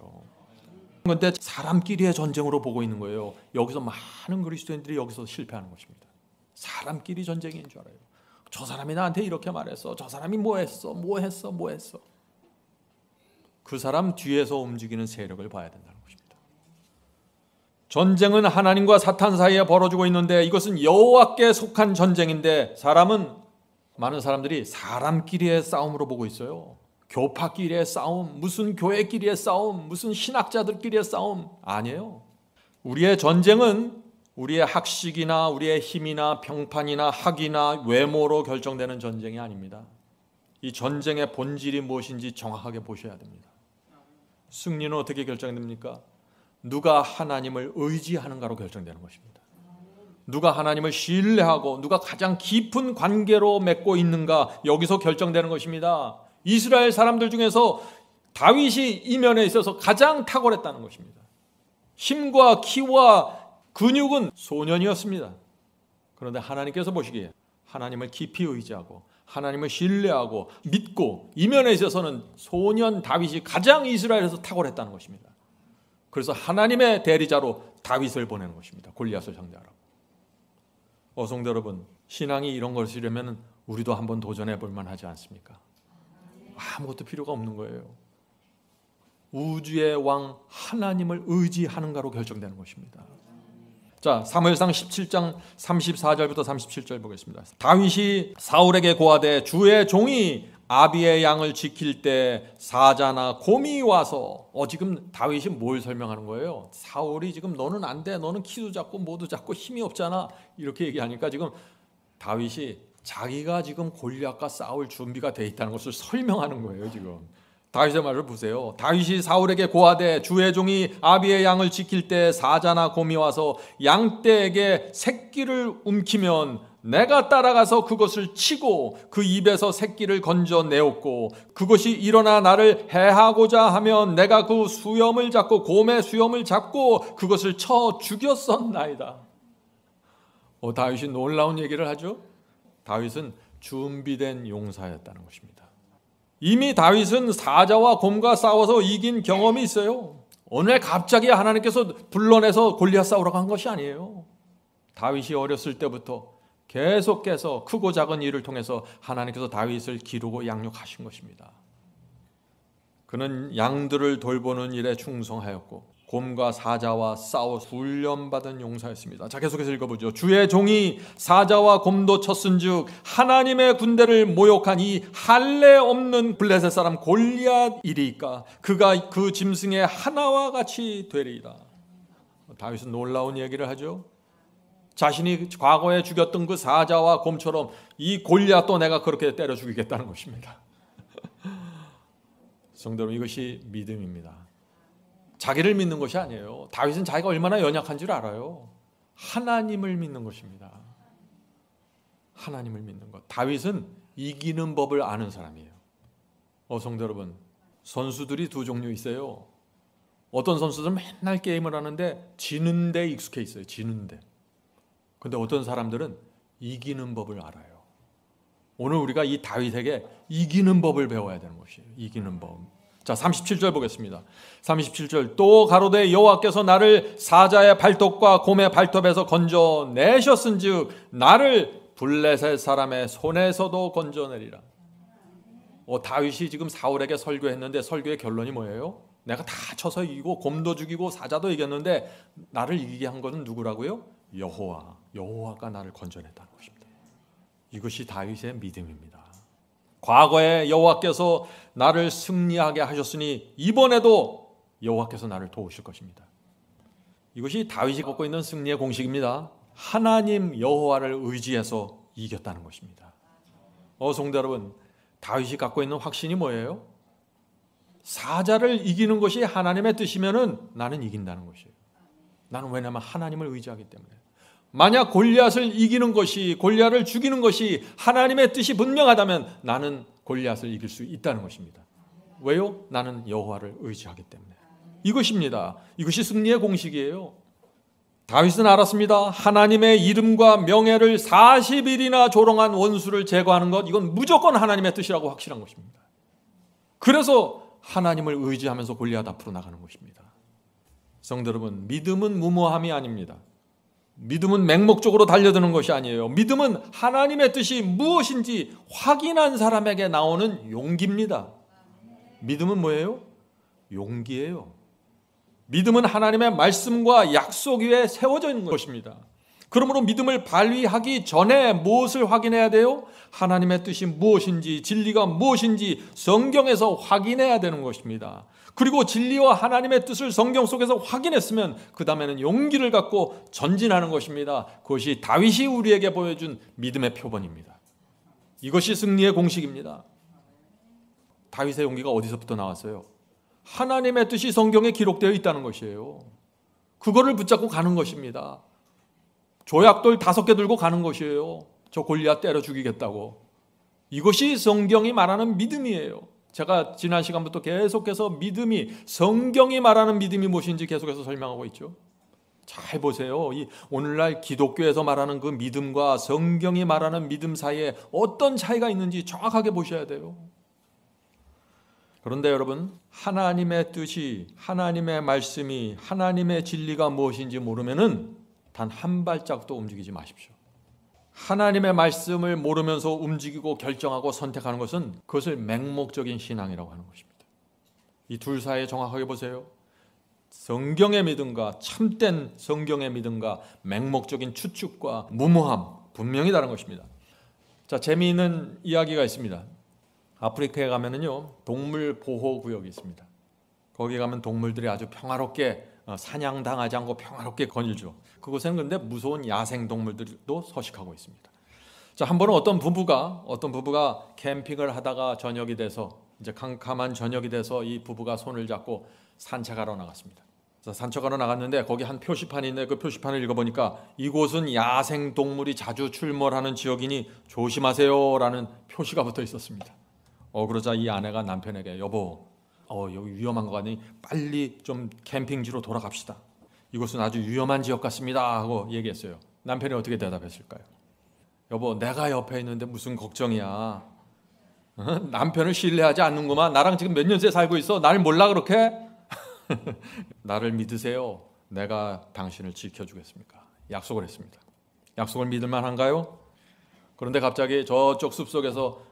그런데 사람끼리의 전쟁으로 보고 있는 거예요. 여기서 많은 그리스도인들이 여기서 실패하는 것입니다. 사람끼리 전쟁인 줄 알아요. 저 사람이 나한테 이렇게 말했어. 저 사람이 뭐 했어. 그 사람 뒤에서 움직이는 세력을 봐야 된다는 것입니다. 전쟁은 하나님과 사탄 사이에 벌어지고 있는데 이것은 여호와께 속한 전쟁인데 많은 사람들이 사람끼리의 싸움으로 보고 있어요. 교파끼리의 싸움, 무슨 교회끼리의 싸움, 무슨 신학자들끼리의 싸움 아니에요. 우리의 전쟁은 우리의 학식이나 우리의 힘이나 평판이나 학이나 외모로 결정되는 전쟁이 아닙니다. 이 전쟁의 본질이 무엇인지 정확하게 보셔야 됩니다. 승리는 어떻게 결정됩니까? 누가 하나님을 의지하는가로 결정되는 것입니다. 누가 하나님을 신뢰하고 누가 가장 깊은 관계로 맺고 있는가, 여기서 결정되는 것입니다. 이스라엘 사람들 중에서 다윗이 이 면에 있어서 가장 탁월했다는 것입니다. 힘과 키와 근육은 소년이었습니다. 그런데 하나님께서 보시기에 하나님을 깊이 의지하고 하나님을 신뢰하고 믿고 이 면에 있어서는 소년 다윗이 가장 이스라엘에서 탁월했다는 것입니다. 그래서 하나님의 대리자로 다윗을 보내는 것입니다. 골리앗을 상대하라고. 성도 여러분, 신앙이 이런 것이려면 우리도 한번 도전해 볼 만하지 않습니까? 아무것도 필요가 없는 거예요. 우주의 왕 하나님을 의지하는가로 결정되는 것입니다. 자, 사무엘상 17장 34절부터 37절 보겠습니다. 다윗이 사울에게 고하되 주의 종이 아비의 양을 지킬 때 사자나 곰이 와서 지금 다윗이 뭘 설명하는 거예요? 사울이 지금 너는 안 돼, 너는 키도 작고 뭐도 작고 힘이 없잖아, 이렇게 얘기하니까 지금 다윗이 자기가 지금 골리앗과 싸울 준비가 돼 있다는 것을 설명하는 거예요. 지금 다윗의 말을 보세요. 다윗이 사울에게 고하되 주의 종이 아비의 양을 지킬 때 사자나 곰이 와서 양떼에게 새끼를 움키면 내가 따라가서 그것을 치고 그 입에서 새끼를 건져내었고 그것이 일어나 나를 해하고자 하면 내가 그 수염을 잡고 곰의 수염을 잡고 그것을 쳐 죽였었나이다. 다윗이 놀라운 얘기를 하죠. 다윗은 준비된 용사였다는 것입니다. 이미 다윗은 사자와 곰과 싸워서 이긴 경험이 있어요. 오늘 갑자기 하나님께서 불러내서 골리앗 싸우러 간 것이 아니에요. 다윗이 어렸을 때부터 계속해서 크고 작은 일을 통해서 하나님께서 다윗을 기르고 양육하신 것입니다. 그는 양들을 돌보는 일에 충성하였고 곰과 사자와 싸워 훈련받은 용사였습니다. 자, 계속해서 읽어보죠. 주의 종이 사자와 곰도 쳤은즉 하나님의 군대를 모욕한 이 할례 없는 블레셋 사람 골리앗이리까 그가 그 짐승의 하나와 같이 되리이다. 다윗은 놀라운 얘기를 하죠. 자신이 과거에 죽였던 그 사자와 곰처럼 이 골리앗도 내가 그렇게 때려 죽이겠다는 것입니다. 성도 여러분, 이것이 믿음입니다. 자기를 믿는 것이 아니에요. 다윗은 자기가 얼마나 연약한 줄 알아요. 하나님을 믿는 것입니다. 하나님을 믿는 것. 다윗은 이기는 법을 아는 사람이에요. 성도 여러분, 선수들이 두 종류 있어요. 어떤 선수들은 맨날 게임을 하는데 지는 데 익숙해 있어요. 지는 데. 근데 어떤 사람들은 이기는 법을 알아요. 오늘 우리가 이 다윗에게 이기는 법을 배워야 되는 것이에요. 이기는 법. 자, 37절 보겠습니다. 37절 또 가로되 여호와께서 나를 사자의 발톱과 곰의 발톱에서 건져내셨은즉 나를 블레셋 사람의 손에서도 건져내리라. 다윗이 지금 사울에게 설교했는데 설교의 결론이 뭐예요? 내가 다 쳐서 이기고 곰도 죽이고 사자도 이겼는데 나를 이기게 한 것은 누구라고요? 여호와가 나를 건져냈다는 것입니다. 이것이 다윗의 믿음입니다. 과거에 여호와께서 나를 승리하게 하셨으니 이번에도 여호와께서 나를 도우실 것입니다. 이것이 다윗이 갖고 있는 승리의 공식입니다. 하나님 여호와를 의지해서 이겼다는 것입니다. 성도 여러분, 다윗이 갖고 있는 확신이 뭐예요? 사자를 이기는 것이 하나님의 뜻이면은 나는 이긴다는 것이에요. 나는 왜냐하면 하나님을 의지하기 때문에. 만약 골리앗을 이기는 것이, 골리앗을 죽이는 것이 하나님의 뜻이 분명하다면 나는 골리앗을 이길 수 있다는 것입니다. 왜요? 나는 여호와를 의지하기 때문에. 이것입니다. 이것이 승리의 공식이에요. 다윗은 알았습니다. 하나님의 이름과 명예를 40일이나 조롱한 원수를 제거하는 것, 이건 무조건 하나님의 뜻이라고 확실한 것입니다. 그래서 하나님을 의지하면서 골리앗 앞으로 나가는 것입니다. 성도 여러분, 믿음은 무모함이 아닙니다. 믿음은 맹목적으로 달려드는 것이 아니에요. 믿음은 하나님의 뜻이 무엇인지 확인한 사람에게 나오는 용기입니다. 믿음은 뭐예요? 용기예요. 믿음은 하나님의 말씀과 약속 위에 세워져 있는 것입니다. 그러므로 믿음을 발휘하기 전에 무엇을 확인해야 돼요? 하나님의 뜻이 무엇인지, 진리가 무엇인지 성경에서 확인해야 되는 것입니다. 그리고 진리와 하나님의 뜻을 성경 속에서 확인했으면 그 다음에는 용기를 갖고 전진하는 것입니다. 그것이 다윗이 우리에게 보여준 믿음의 표본입니다. 이것이 승리의 공식입니다. 다윗의 용기가 어디서부터 나왔어요? 하나님의 뜻이 성경에 기록되어 있다는 것이에요. 그거를 붙잡고 가는 것입니다. 조약돌 5개 들고 가는 것이에요. 저 골리앗 때려 죽이겠다고. 이것이 성경이 말하는 믿음이에요. 제가 지난 시간부터 계속해서 믿음이, 성경이 말하는 믿음이 무엇인지 계속해서 설명하고 있죠. 잘 보세요. 이 오늘날 기독교에서 말하는 그 믿음과 성경이 말하는 믿음 사이에 어떤 차이가 있는지 정확하게 보셔야 돼요. 그런데 여러분, 하나님의 뜻이, 하나님의 말씀이, 하나님의 진리가 무엇인지 모르면은 단 한 발짝도 움직이지 마십시오. 하나님의 말씀을 모르면서 움직이고 결정하고 선택하는 것은 그것을 맹목적인 신앙이라고 하는 것입니다. 이 둘 사이에 정확하게 보세요. 성경의 믿음과 참된 성경의 믿음과 맹목적인 추측과 무모함, 분명히 다른 것입니다. 자, 재미있는 이야기가 있습니다. 아프리카에 가면은요, 동물 보호 구역이 있습니다. 거기 가면 동물들이 아주 평화롭게 사냥당하지 않고 평화롭게 거닐죠. 그곳에는 그런데 무서운 야생 동물들도 서식하고 있습니다. 자, 한 번은 어떤 부부가 캠핑을 하다가 저녁이 돼서, 이제 캄캄한 저녁이 돼서 이 부부가 손을 잡고 산책하러 나갔습니다. 산책하러 나갔는데 거기 한 표시판이 있는데 그 표시판을 읽어보니까 이곳은 야생동물이 자주 출몰하는 지역이니 조심하세요라는 표시가 붙어 있었습니다. 그러자 이 아내가 남편에게 여보 여기 위험한 거 같으니 빨리 좀 캠핑지로 돌아갑시다. 이곳은 아주 위험한 지역 같습니다 하고 얘기했어요. 남편이 어떻게 대답했을까요? 여보 내가 옆에 있는데 무슨 걱정이야. 남편을 신뢰하지 않는구만. 나랑 지금 몇 년째 살고 있어. 날 몰라 그렇게? 나를 믿으세요. 내가 당신을 지켜주겠습니까? 약속을 했습니다. 약속을 믿을 만한가요? 그런데 갑자기 저쪽 숲속에서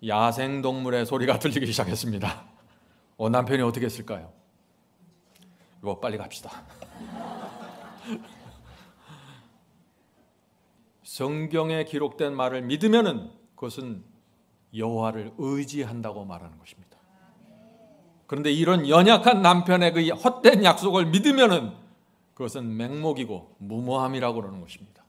야생동물의 소리가 들리기 시작했습니다. 남편이 어떻게 했을까요? 이거 빨리 갑시다. 성경에 기록된 말을 믿으면은 그것은 여호와를 의지한다고 말하는 것입니다. 그런데 이런 연약한 남편의 그 헛된 약속을 믿으면은 그것은 맹목이고 무모함이라고 그러는 것입니다.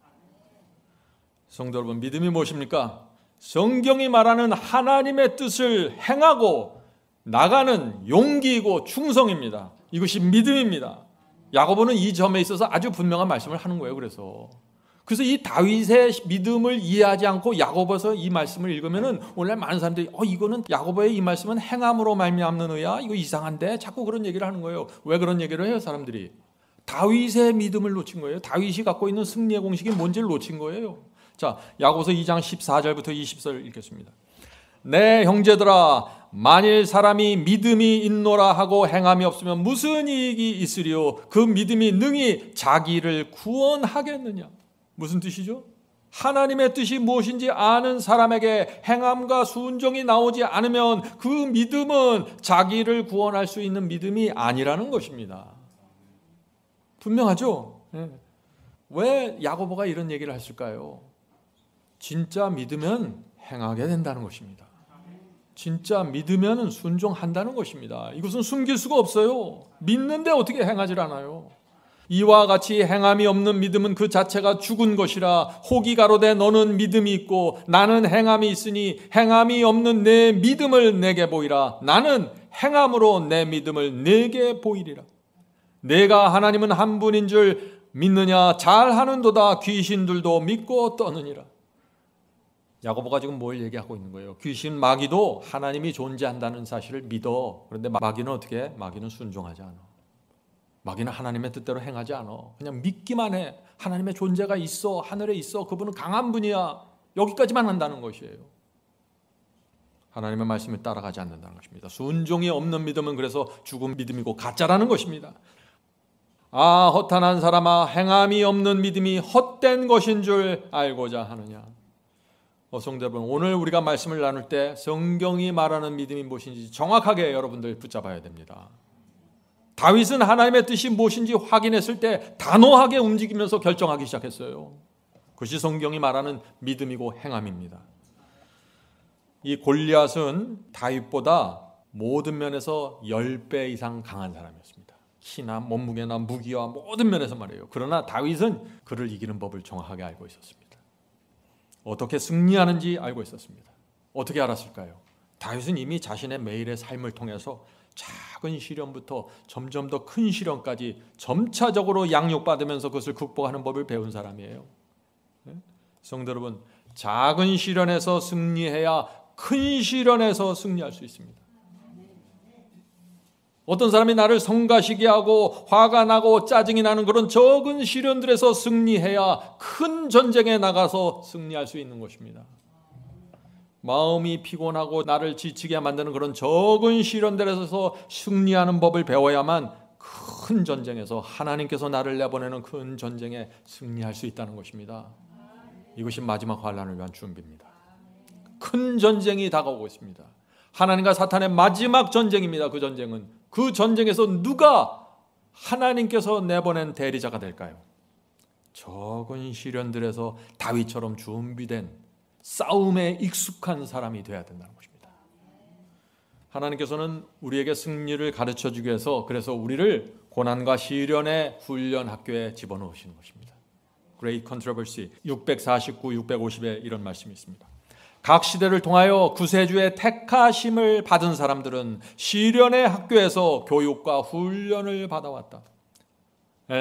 성도 여러분, 믿음이 무엇입니까? 성경이 말하는 하나님의 뜻을 행하고 나가는 용기이고 충성입니다. 이것이 믿음입니다. 야고보는 이 점에 있어서 아주 분명한 말씀을 하는 거예요. 그래서 이 다윗의 믿음을 이해하지 않고 야고보서 이 말씀을 읽으면은 오늘 많은 사람들이 이거는 야고보의 이 말씀은 행함으로 말미암는 의야, 이거 이상한데 자꾸 그런 얘기를 하는 거예요. 왜 그런 얘기를 해요? 사람들이 다윗의 믿음을 놓친 거예요. 다윗이 갖고 있는 승리의 공식이 뭔지를 놓친 거예요. 자, 야고보서 2장 14절부터 20절 읽겠습니다. 내 형제들아, 만일 사람이 믿음이 있노라 하고 행함이 없으면 무슨 이익이 있으리요? 그 믿음이 능히 자기를 구원하겠느냐? 무슨 뜻이죠? 하나님의 뜻이 무엇인지 아는 사람에게 행함과 순종이 나오지 않으면 그 믿음은 자기를 구원할 수 있는 믿음이 아니라는 것입니다. 분명하죠? 왜 야고보가 이런 얘기를 했을까요? 진짜 믿으면 행하게 된다는 것입니다. 진짜 믿으면 순종한다는 것입니다. 이것은 숨길 수가 없어요. 믿는데 어떻게 행하질 않아요? 이와 같이 행함이 없는 믿음은 그 자체가 죽은 것이라. 혹이 가로되 너는 믿음이 있고 나는 행함이 있으니 행함이 없는 내 믿음을 내게 보이라. 나는 행함으로 내 믿음을 내게 보이리라. 내가 하나님은 한 분인 줄 믿느냐? 잘하는도다. 귀신들도 믿고 떠느니라. 야고보가 지금 뭘 얘기하고 있는 거예요? 귀신 마귀도 하나님이 존재한다는 사실을 믿어. 그런데 마귀는 어떻게 해? 마귀는 순종하지 않아. 마귀는 하나님의 뜻대로 행하지 않아. 그냥 믿기만 해. 하나님의 존재가 있어. 하늘에 있어. 그분은 강한 분이야. 여기까지만 한다는 것이에요. 하나님의 말씀을 따라가지 않는다는 것입니다. 순종이 없는 믿음은 그래서 죽은 믿음이고 가짜라는 것입니다. 아, 허탄한 사람아, 행함이 없는 믿음이 헛된 것인 줄 알고자 하느냐. 성도 여러분, 오늘 우리가 말씀을 나눌 때 성경이 말하는 믿음이 무엇인지 정확하게 여러분들 붙잡아야 됩니다. 다윗은 하나님의 뜻이 무엇인지 확인했을 때 단호하게 움직이면서 결정하기 시작했어요. 그것이 성경이 말하는 믿음이고 행함입니다. 이 골리앗은 다윗보다 모든 면에서 10배 이상 강한 사람이었습니다. 키나 몸무게나 무기와 모든 면에서 말이에요. 그러나 다윗은 그를 이기는 법을 정확하게 알고 있었습니다. 어떻게 승리하는지 알고 있었습니다. 어떻게 알았을까요? 다윗은 이미 자신의 매일의 삶을 통해서 작은 시련부터 점점 더 큰 시련까지 점차적으로 양육받으면서 그것을 극복하는 법을 배운 사람이에요. 성도 여러분, 작은 시련에서 승리해야 큰 시련에서 승리할 수 있습니다. 어떤 사람이 나를 성가시게 하고 화가 나고 짜증이 나는 그런 적은 시련들에서 승리해야 큰 전쟁에 나가서 승리할 수 있는 것입니다. 마음이 피곤하고 나를 지치게 만드는 그런 적은 시련들에서 승리하는 법을 배워야만 큰 전쟁에서 하나님께서 나를 내보내는 큰 전쟁에 승리할 수 있다는 것입니다. 이것이 마지막 환난을 위한 준비입니다. 큰 전쟁이 다가오고 있습니다. 하나님과 사탄의 마지막 전쟁입니다. 그 전쟁에서 누가 하나님께서 내보낸 대리자가 될까요? 적은 시련들에서 다윗처럼 준비된 싸움에 익숙한 사람이 되어야 된다는 것입니다. 하나님께서는 우리에게 승리를 가르쳐주기 위해서 그래서 우리를 고난과 시련의 훈련 학교에 집어넣으시는 것입니다. Great Controversy 649, 650에 이런 말씀이 있습니다. 각 시대를 통하여 구세주의 택하심을 받은 사람들은 시련의 학교에서 교육과 훈련을 받아왔다.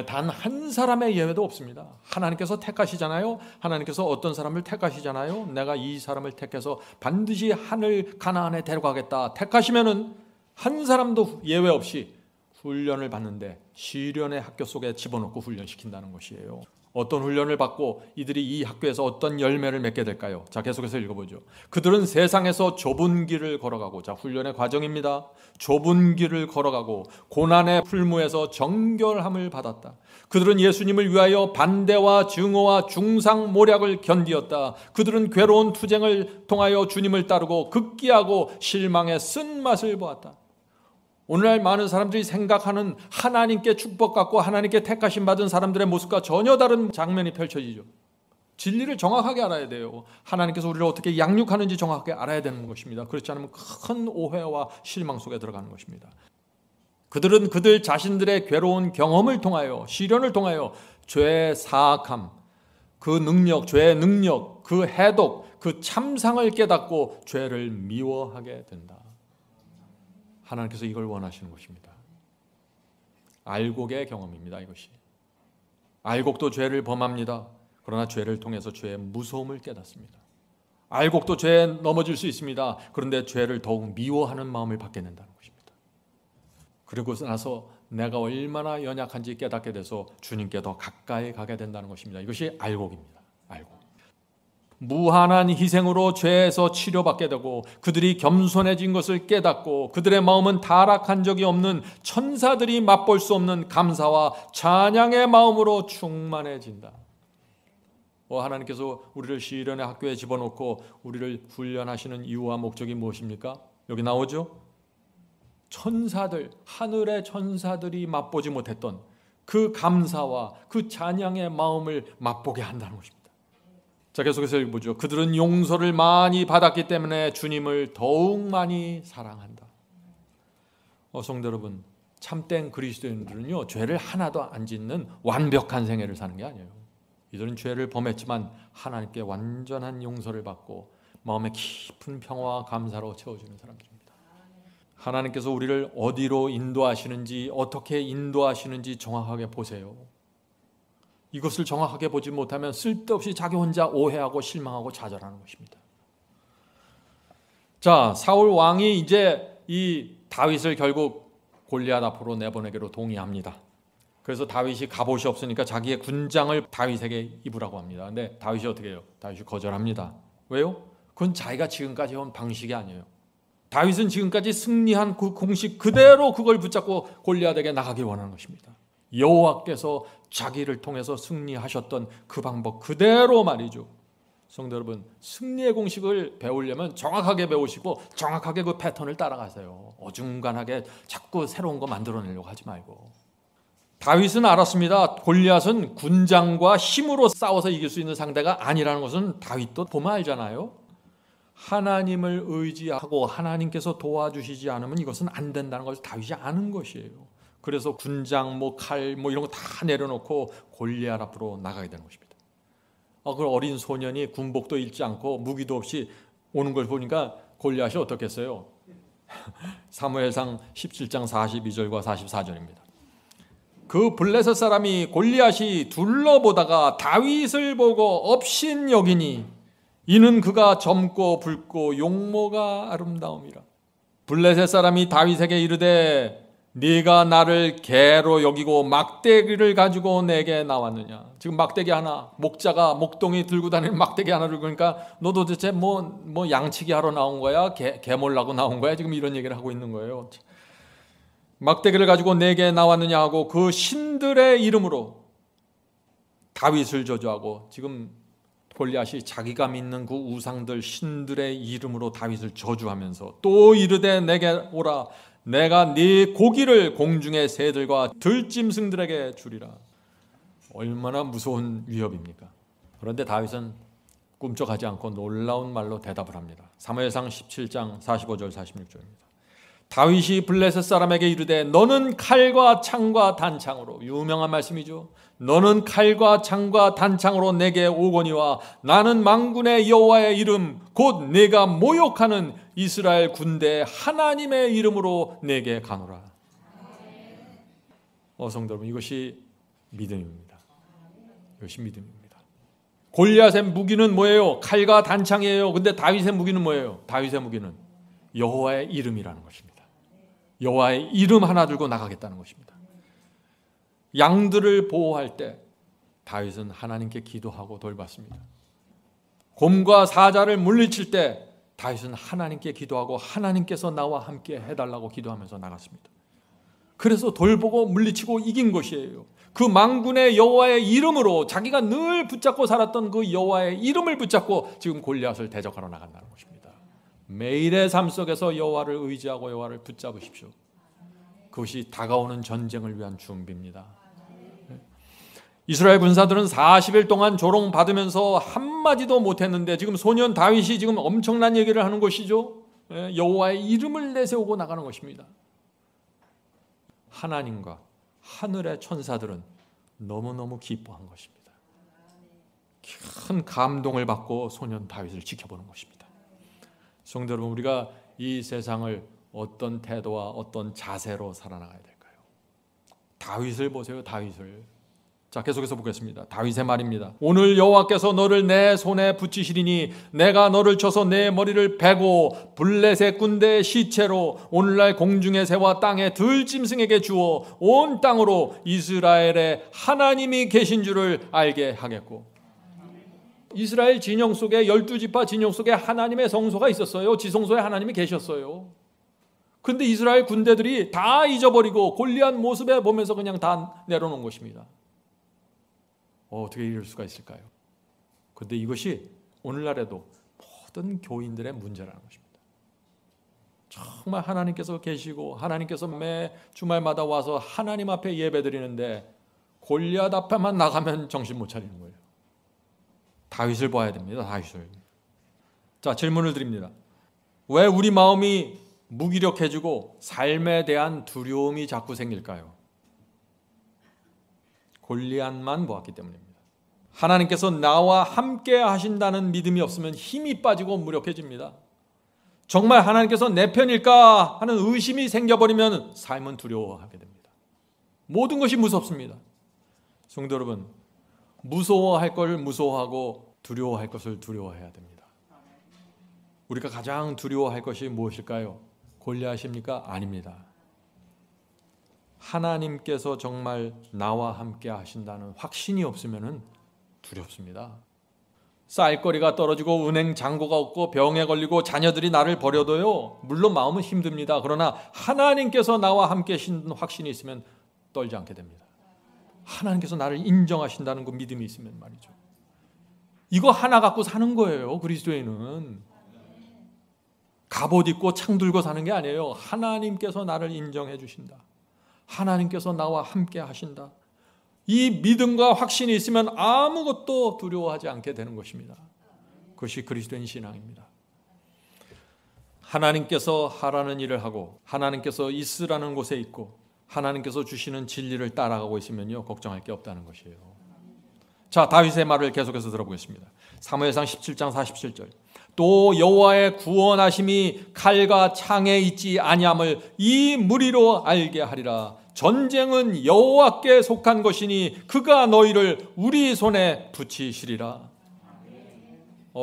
단 한 사람의 예외도 없습니다. 하나님께서 택하시잖아요. 하나님께서 어떤 사람을 택하시잖아요. 내가 이 사람을 택해서 반드시 하늘 가나안에 데려가겠다. 택하시면은 한 사람도 예외 없이 훈련을 받는데 시련의 학교 속에 집어넣고 훈련시킨다는 것이에요. 어떤 훈련을 받고 이들이 이 학교에서 어떤 열매를 맺게 될까요? 자, 계속해서 읽어보죠. 그들은 세상에서 좁은 길을 걸어가고, 자, 훈련의 과정입니다. 좁은 길을 걸어가고 고난의 풀무에서 정결함을 받았다. 그들은 예수님을 위하여 반대와 증오와 중상모략을 견디었다. 그들은 괴로운 투쟁을 통하여 주님을 따르고 극기하고 실망의 쓴맛을 보았다. 오늘날 많은 사람들이 생각하는 하나님께 축복받고 하나님께 택하심 받은 사람들의 모습과 전혀 다른 장면이 펼쳐지죠. 진리를 정확하게 알아야 돼요. 하나님께서 우리를 어떻게 양육하는지 정확하게 알아야 되는 것입니다. 그렇지 않으면 큰 오해와 실망 속에 들어가는 것입니다. 그들은 그들 자신들의 괴로운 경험을 통하여, 시련을 통하여 죄의 사악함, 그 능력, 죄의 능력, 그 해독, 그 참상을 깨닫고 죄를 미워하게 된다. 하나님께서 이걸 원하시는 것입니다. 알곡의 경험입니다. 이것이. 알곡도 죄를 범합니다. 그러나 죄를 통해서 죄의 무서움을 깨닫습니다. 알곡도 죄에 넘어질 수 있습니다. 그런데 죄를 더욱 미워하는 마음을 받게 된다는 것입니다. 그리고 나서 내가 얼마나 연약한지 깨닫게 돼서 주님께 더 가까이 가게 된다는 것입니다. 이것이 알곡입니다. 알곡. 무한한 희생으로 죄에서 치료받게 되고 그들이 겸손해진 것을 깨닫고 그들의 마음은 타락한 적이 없는 천사들이 맛볼 수 없는 감사와 찬양의 마음으로 충만해진다. 하나님께서 우리를 시련의 학교에 집어넣고 우리를 훈련하시는 이유와 목적이 무엇입니까? 여기 나오죠? 천사들, 하늘의 천사들이 맛보지 못했던 그 감사와 그 찬양의 마음을 맛보게 한다는 것입니다. 자, 계속해서 읽어보죠. 그들은 용서를 많이 받았기 때문에 주님을 더욱 많이 사랑한다. 성도 여러분, 참된 그리스도인들은요, 죄를 하나도 안 짓는 완벽한 생애를 사는 게 아니에요. 이들은 죄를 범했지만 하나님께 완전한 용서를 받고 마음의 깊은 평화와 감사로 채워주는 사람들입니다. 하나님께서 우리를 어디로 인도하시는지, 어떻게 인도하시는지 정확하게 보세요. 이것을 정확하게 보지 못하면 쓸데없이 자기 혼자 오해하고 실망하고 좌절하는 것입니다. 자, 사울 왕이 이제 이 다윗을 결국 골리앗 앞으로 내보내기로 동의합니다. 그래서 다윗이 갑옷이 없으니까 자기의 군장을 다윗에게 입으라고 합니다. 근데 다윗이 어떻게 해요? 다윗이 거절합니다. 왜요? 그건 자기가 지금까지 해온 방식이 아니에요. 다윗은 지금까지 승리한 그 공식 그대로 그걸 붙잡고 골리앗에게 나가길 원하는 것입니다. 여호와께서 자기를 통해서 승리하셨던 그 방법 그대로 말이죠. 성도 여러분, 승리의 공식을 배우려면 정확하게 배우시고 정확하게 그 패턴을 따라가세요. 어중간하게 자꾸 새로운 거 만들어내려고 하지 말고. 다윗은 알았습니다. 골리앗은 군장과 힘으로 싸워서 이길 수 있는 상대가 아니라는 것은 다윗도 보면 알잖아요. 하나님을 의지하고 하나님께서 도와주시지 않으면 이것은 안 된다는 것을 다윗이 아는 것이에요. 그래서 군장, 칼 이런 거 다 내려놓고 골리앗 앞으로 나가게 되는 것입니다. 그 어린 소년이 군복도 입지 않고 무기도 없이 오는 걸 보니까 골리앗이 어떻겠어요? 사무엘상 17장 42절과 44절입니다. 그 블레셋 사람이 골리앗이 둘러보다가 다윗을 보고 업신여기니 이는 그가 젊고 붉고 용모가 아름다움이라. 블레셋 사람이 다윗에게 이르되 네가 나를 개로 여기고 막대기를 가지고 내게 나왔느냐. 지금 막대기 하나, 목자가 목동이 들고 다니는 막대기 하나를 그러니까 너 도대체 뭐 양치기 하러 나온 거야? 개 몰라고 나온 거야? 지금 이런 얘기를 하고 있는 거예요. 막대기를 가지고 내게 나왔느냐 하고 그 신들의 이름으로 다윗을 저주하고, 지금 골리앗이 자기가 믿는 그 우상들 신들의 이름으로 다윗을 저주하면서 또 이르되 내게 오라. 내가 네 고기를 공중의 새들과 들짐승들에게 주리라. 얼마나 무서운 위협입니까? 그런데 다윗은 꿈쩍하지 않고 놀라운 말로 대답을 합니다. 사무엘상 17장 45절 46절입니다. 다윗이 블레셋 사람에게 이르되 너는 칼과 창과 단창으로, 유명한 말씀이죠. 너는 칼과 창과 단창으로 내게 오거니와 나는 만군의 여호와의 이름 곧 내가 모욕하는 이스라엘 군대 하나님의 이름으로 내게 가노라. 성도 여러분, 이것이 믿음입니다. 이것이 믿음입니다. 골리앗의 무기는 뭐예요? 칼과 단창이에요. 근데 다윗의 무기는 뭐예요? 다윗의 무기는 여호와의 이름이라는 것입니다. 여호와의 이름 하나 들고 나가겠다는 것입니다. 양들을 보호할 때 다윗은 하나님께 기도하고 돌봤습니다. 곰과 사자를 물리칠 때 다윗은 하나님께 기도하고 하나님께서 나와 함께 해달라고 기도하면서 나갔습니다. 그래서 돌보고 물리치고 이긴 것이에요. 그 만군의 여호와의 이름으로 자기가 늘 붙잡고 살았던 그 여호와의 이름을 붙잡고 지금 골리앗을 대적하러 나간다는 것입니다. 매일의 삶 속에서 여호와를 의지하고 여호와를 붙잡으십시오. 그것이 다가오는 전쟁을 위한 준비입니다. 이스라엘 군사들은 40일 동안 조롱받으면서 한마디도 못했는데 지금 소년 다윗이 지금 엄청난 얘기를 하는 것이죠. 여호와의 이름을 내세우고 나가는 것입니다. 하나님과 하늘의 천사들은 너무너무 기뻐한 것입니다. 큰 감동을 받고 소년 다윗을 지켜보는 것입니다. 성도 여러분, 우리가 이 세상을 어떤 태도와 어떤 자세로 살아나가야 될까요? 다윗을 보세요. 다윗을. 자, 계속해서 보겠습니다. 다윗의 말입니다. 오늘 여호와께서 너를 내 손에 붙이시리니 내가 너를 쳐서 내 머리를 베고 블레셋 군대의 시체로 오늘날 공중의 새와 땅의 들짐승에게 주어 온 땅으로 이스라엘의 하나님이 계신 줄을 알게 하겠고. 이스라엘 진영 속에 12지파 진영 속에 하나님의 성소가 있었어요. 지성소에 하나님이 계셨어요. 근데 이스라엘 군대들이 다 잊어버리고 골리앗 모습에 보면서 그냥 다 내려놓은 것입니다. 어떻게 이럴 수가 있을까요? 그런데 이것이 오늘날에도 모든 교인들의 문제라는 것입니다. 정말 하나님께서 계시고 하나님께서 매 주말마다 와서 하나님 앞에 예배드리는데 골리앗 앞에만 나가면 정신 못 차리는 거예요. 다윗을 봐야 됩니다. 다윗을. 자, 질문을 드립니다. 왜 우리 마음이 무기력해지고 삶에 대한 두려움이 자꾸 생길까요? 골리앗만 보았기 때문입니다. 하나님께서 나와 함께 하신다는 믿음이 없으면 힘이 빠지고 무력해집니다. 정말 하나님께서 내 편일까 하는 의심이 생겨버리면 삶은 두려워하게 됩니다. 모든 것이 무섭습니다. 성도 여러분, 무서워할 것을 무서워하고 두려워할 것을 두려워해야 됩니다. 우리가 가장 두려워할 것이 무엇일까요? 골리앗입니까? 아닙니다. 하나님께서 정말 나와 함께 하신다는 확신이 없으면 두렵습니다. 쌀거리가 떨어지고 은행 잔고가 없고 병에 걸리고 자녀들이 나를 버려도요, 물론 마음은 힘듭니다. 그러나 하나님께서 나와 함께 하신 확신이 있으면 떨지 않게 됩니다. 하나님께서 나를 인정하신다는 그 믿음이 있으면 말이죠. 이거 하나 갖고 사는 거예요. 그리스도인은 갑옷 입고 창 들고 사는 게 아니에요. 하나님께서 나를 인정해 주신다. 하나님께서 나와 함께 하신다. 이 믿음과 확신이 있으면 아무것도 두려워하지 않게 되는 것입니다. 그것이 그리스도인 신앙입니다. 하나님께서 하라는 일을 하고 하나님께서 있으라는 곳에 있고 하나님께서 주시는 진리를 따라가고 있으면요, 걱정할 게 없다는 것이에요. 자, 다윗의 말을 계속해서 들어보겠습니다. 사무엘상 17장 47절. 또 여호와의 구원하심이 칼과 창에 있지 아니함을 이 무리로 알게 하리라. 전쟁은 여호와께 속한 것이니 그가 너희를 우리 손에 붙이시리라.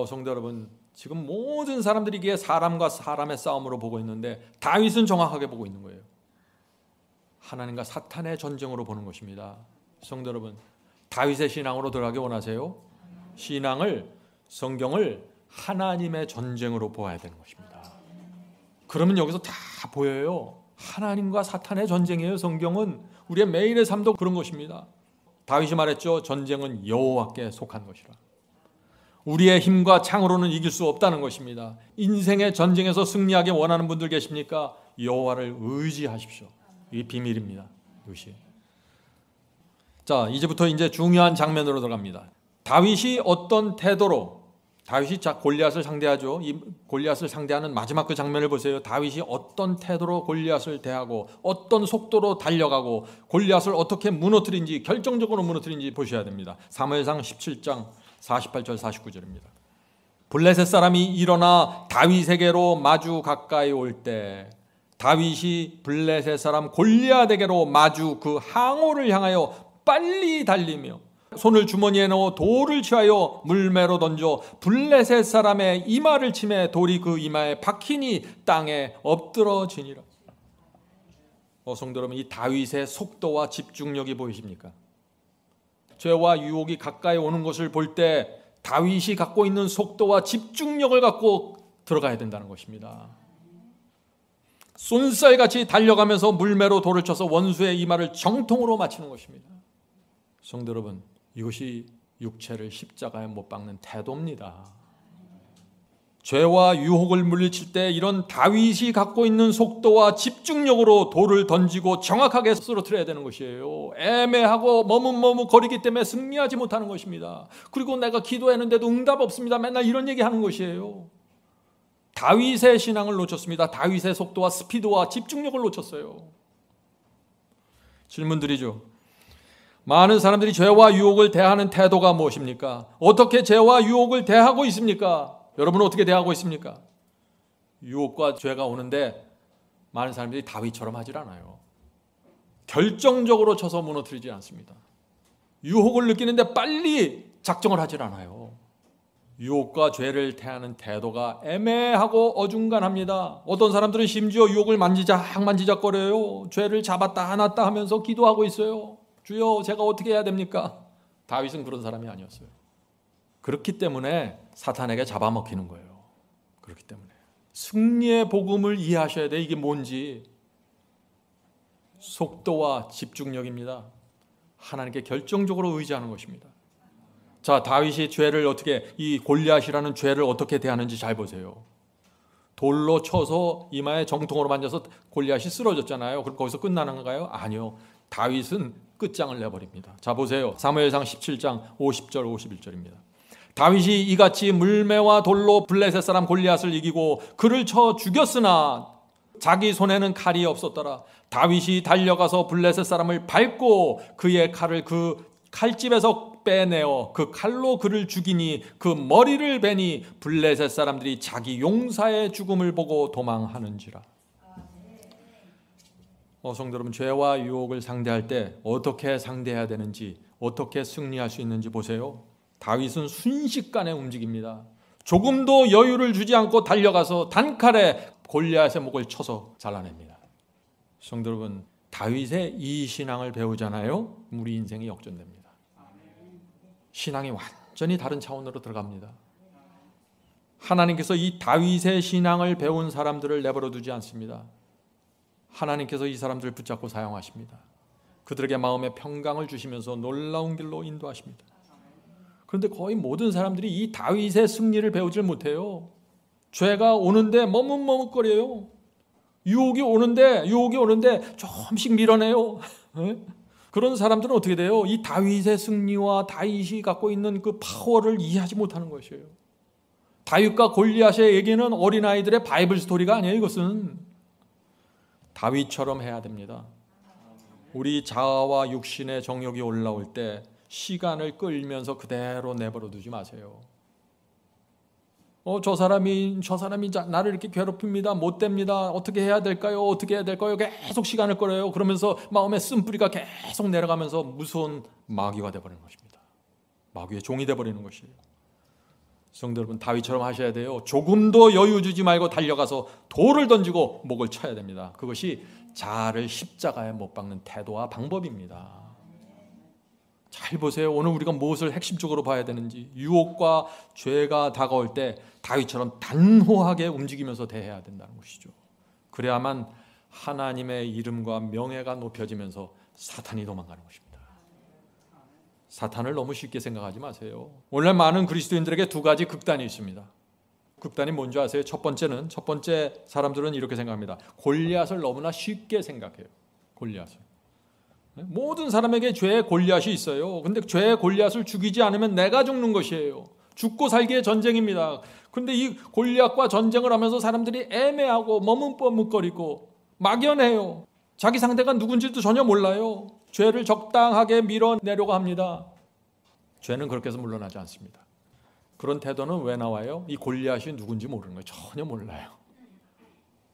성도 여러분, 지금 모든 사람들이 이게 사람과 사람의 싸움으로 보고 있는데 다윗은 정확하게 보고 있는 거예요. 하나님과 사탄의 전쟁으로 보는 것입니다. 성도 여러분, 다윗의 신앙으로 들어가기 원하세요? 신앙을, 성경을 하나님의 전쟁으로 보아야 되는 것입니다. 그러면 여기서 다 보여요. 하나님과 사탄의 전쟁이에요. 성경은 우리의 매일의 삶도 그런 것입니다. 다윗이 말했죠. 전쟁은 여호와께 속한 것이라. 우리의 힘과 창으로는 이길 수 없다는 것입니다. 인생의 전쟁에서 승리하기 원하는 분들 계십니까? 여호와를 의지하십시오. 이게 비밀입니다. 이것이. 자, 이제부터 이제 중요한 장면으로 들어갑니다. 다윗이 어떤 태도로, 다윗이 골리앗을 상대하죠. 이 골리앗을 상대하는 마지막 그 장면을 보세요. 다윗이 어떤 태도로 골리앗을 대하고 어떤 속도로 달려가고 골리앗을 어떻게 무너뜨린지, 결정적으로 무너뜨린지 보셔야 됩니다. 사무엘상 17장 48절 49절입니다. 블레셋 사람이 일어나 다윗에게로 마주 가까이 올 때 다윗이 블레셋 사람 골리앗에게로 마주 그 항우를 향하여 빨리 달리며 손을 주머니에 넣어 돌을 취하여 물매로 던져 블레셋 사람의 이마를 치매 돌이 그 이마에 박히니 땅에 엎드러지니라. 성도 여러분, 이 다윗의 속도와 집중력이 보이십니까? 죄와 유혹이 가까이 오는 것을 볼 때 다윗이 갖고 있는 속도와 집중력을 갖고 들어가야 된다는 것입니다. 쏜살같이 달려가면서 물매로 돌을 쳐서 원수의 이마를 정통으로 맞추는 것입니다. 성도 여러분, 이것이 육체를 십자가에 못 박는 태도입니다. 죄와 유혹을 물리칠 때 이런 다윗이 갖고 있는 속도와 집중력으로 돌을 던지고 정확하게 쓰러뜨려야 되는 것이에요. 애매하고 머뭇머뭇거리기 때문에 승리하지 못하는 것입니다. 그리고 내가 기도했는데도 응답 없습니다. 맨날 이런 얘기하는 것이에요. 다윗의 신앙을 놓쳤습니다. 다윗의 속도와 스피드와 집중력을 놓쳤어요. 질문 드리죠. 많은 사람들이 죄와 유혹을 대하는 태도가 무엇입니까? 어떻게 죄와 유혹을 대하고 있습니까? 여러분은 어떻게 대하고 있습니까? 유혹과 죄가 오는데 많은 사람들이 다윗처럼 하질 않아요. 결정적으로 쳐서 무너뜨리지 않습니다. 유혹을 느끼는데 빨리 작정을 하질 않아요. 유혹과 죄를 대하는 태도가 애매하고 어중간합니다. 어떤 사람들은 심지어 유혹을 만지작거려요. 죄를 잡았다 놨다 하면서 기도하고 있어요. 주여, 제가 어떻게 해야 됩니까? 다윗은 그런 사람이 아니었어요. 그렇기 때문에 사탄에게 잡아먹히는 거예요. 그렇기 때문에 승리의 복음을 이해하셔야 돼. 이게 뭔지. 속도와 집중력입니다. 하나님께 결정적으로 의지하는 것입니다. 자, 다윗이 죄를 어떻게, 이 골리앗이라는 죄를 어떻게 대하는지 잘 보세요. 돌로 쳐서 이마에 정통으로 만져서 골리앗이 쓰러졌잖아요. 그럼 거기서 끝나는 건가요? 아니요. 다윗은 끝장을 내버립니다. 자, 보세요. 사무엘상 17장 50절 51절입니다. 다윗이 이같이 물매와 돌로 블레셋 사람 골리앗을 이기고 그를 쳐 죽였으나 자기 손에는 칼이 없었더라. 다윗이 달려가서 블레셋 사람을 밟고 그의 칼을 그 칼집에서 빼내어 그 칼로 그를 죽이니 그 머리를 베니 블레셋 사람들이 자기 용사의 죽음을 보고 도망하는지라. 성도 여러분, 죄와 유혹을 상대할 때 어떻게 상대해야 되는지, 어떻게 승리할 수 있는지 보세요. 다윗은 순식간에 움직입니다. 조금도 여유를 주지 않고 달려가서 단칼에 골리앗의 목을 쳐서 잘라냅니다. 성도 여러분, 다윗의 이 신앙을 배우잖아요. 우리 인생이 역전됩니다. 신앙이 완전히 다른 차원으로 들어갑니다. 하나님께서 이 다윗의 신앙을 배운 사람들을 내버려 두지 않습니다. 하나님께서 이 사람들을 붙잡고 사용하십니다. 그들에게 마음의 평강을 주시면서 놀라운 길로 인도하십니다. 그런데 거의 모든 사람들이 이 다윗의 승리를 배우질 못해요. 죄가 오는데 머뭇머뭇거려요. 유혹이 오는데 조금씩 밀어내요. 그런 사람들은 어떻게 돼요? 이 다윗의 승리와 다윗이 갖고 있는 그 파워를 이해하지 못하는 것이에요. 다윗과 골리앗의 얘기는 어린아이들의 바이블 스토리가 아니에요. 이것은 다윗처럼 해야 됩니다. 우리 자아와 육신의 정욕이 올라올 때 시간을 끌면서 그대로 내버려 두지 마세요. 저 사람이 나를 이렇게 괴롭힙니다. 못 됩니다. 어떻게 해야 될까요? 계속 시간을 끌어요. 그러면서 마음의 쓴뿌리가 계속 내려가면서 무서운 마귀가 되어버리는 것입니다. 마귀의 종이 되어버리는 것이에요. 성도 여러분, 다윗처럼 하셔야 돼요. 조금도 여유 주지 말고 달려가서 돌을 던지고 목을 쳐야 됩니다. 그것이 자아를 십자가에 못 박는 태도와 방법입니다. 잘 보세요. 오늘 우리가 무엇을 핵심적으로 봐야 되는지. 유혹과 죄가 다가올 때 다윗처럼 단호하게 움직이면서 대해야 된다는 것이죠. 그래야만 하나님의 이름과 명예가 높여지면서 사탄이 도망가는 것입니다. 사탄을 너무 쉽게 생각하지 마세요. 오늘 많은 그리스도인들에게 두 가지 극단이 있습니다. 극단이 뭔지 아세요? 첫 번째 사람들은 이렇게 생각합니다. 골리앗을 너무나 쉽게 생각해요. 골리앗을. 모든 사람에게 죄의 골리앗이 있어요. 근데 죄의 골리앗을 죽이지 않으면 내가 죽는 것이에요. 죽고 살기의 전쟁입니다. 근데 이 골리앗과 전쟁을 하면서 사람들이 애매하고 머뭇머뭇거리고 막연해요. 자기 상대가 누군지도 전혀 몰라요. 죄를 적당하게 밀어내려고 합니다. 죄는 그렇게 해서 물러나지 않습니다. 그런 태도는 왜 나와요? 이 골리앗이 누군지 모르는 거예요. 전혀 몰라요.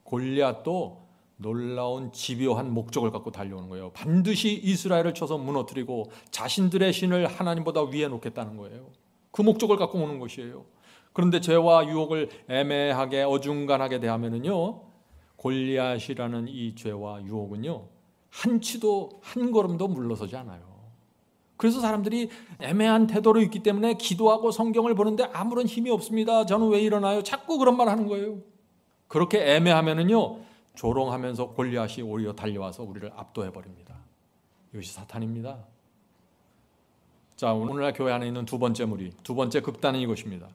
골리앗도 놀라운 집요한 목적을 갖고 달려오는 거예요. 반드시 이스라엘을 쳐서 무너뜨리고 자신들의 신을 하나님보다 위에 놓겠다는 거예요. 그 목적을 갖고 오는 것이에요. 그런데 죄와 유혹을 애매하게 어중간하게 대하면은요, 골리앗이라는 이 죄와 유혹은요, 한치도 한 걸음도 물러서지 않아요. 그래서 사람들이 애매한 태도로 있기 때문에 기도하고 성경을 보는데 아무런 힘이 없습니다. 저는 왜 일어나요? 자꾸 그런 말 하는 거예요. 그렇게 애매하면은요, 조롱하면서 골리앗이 오히려 달려와서 우리를 압도해 버립니다. 이것이 사탄입니다. 자, 오늘날 교회 안에 있는 두 번째 무리, 두 번째 극단은 이것입니다.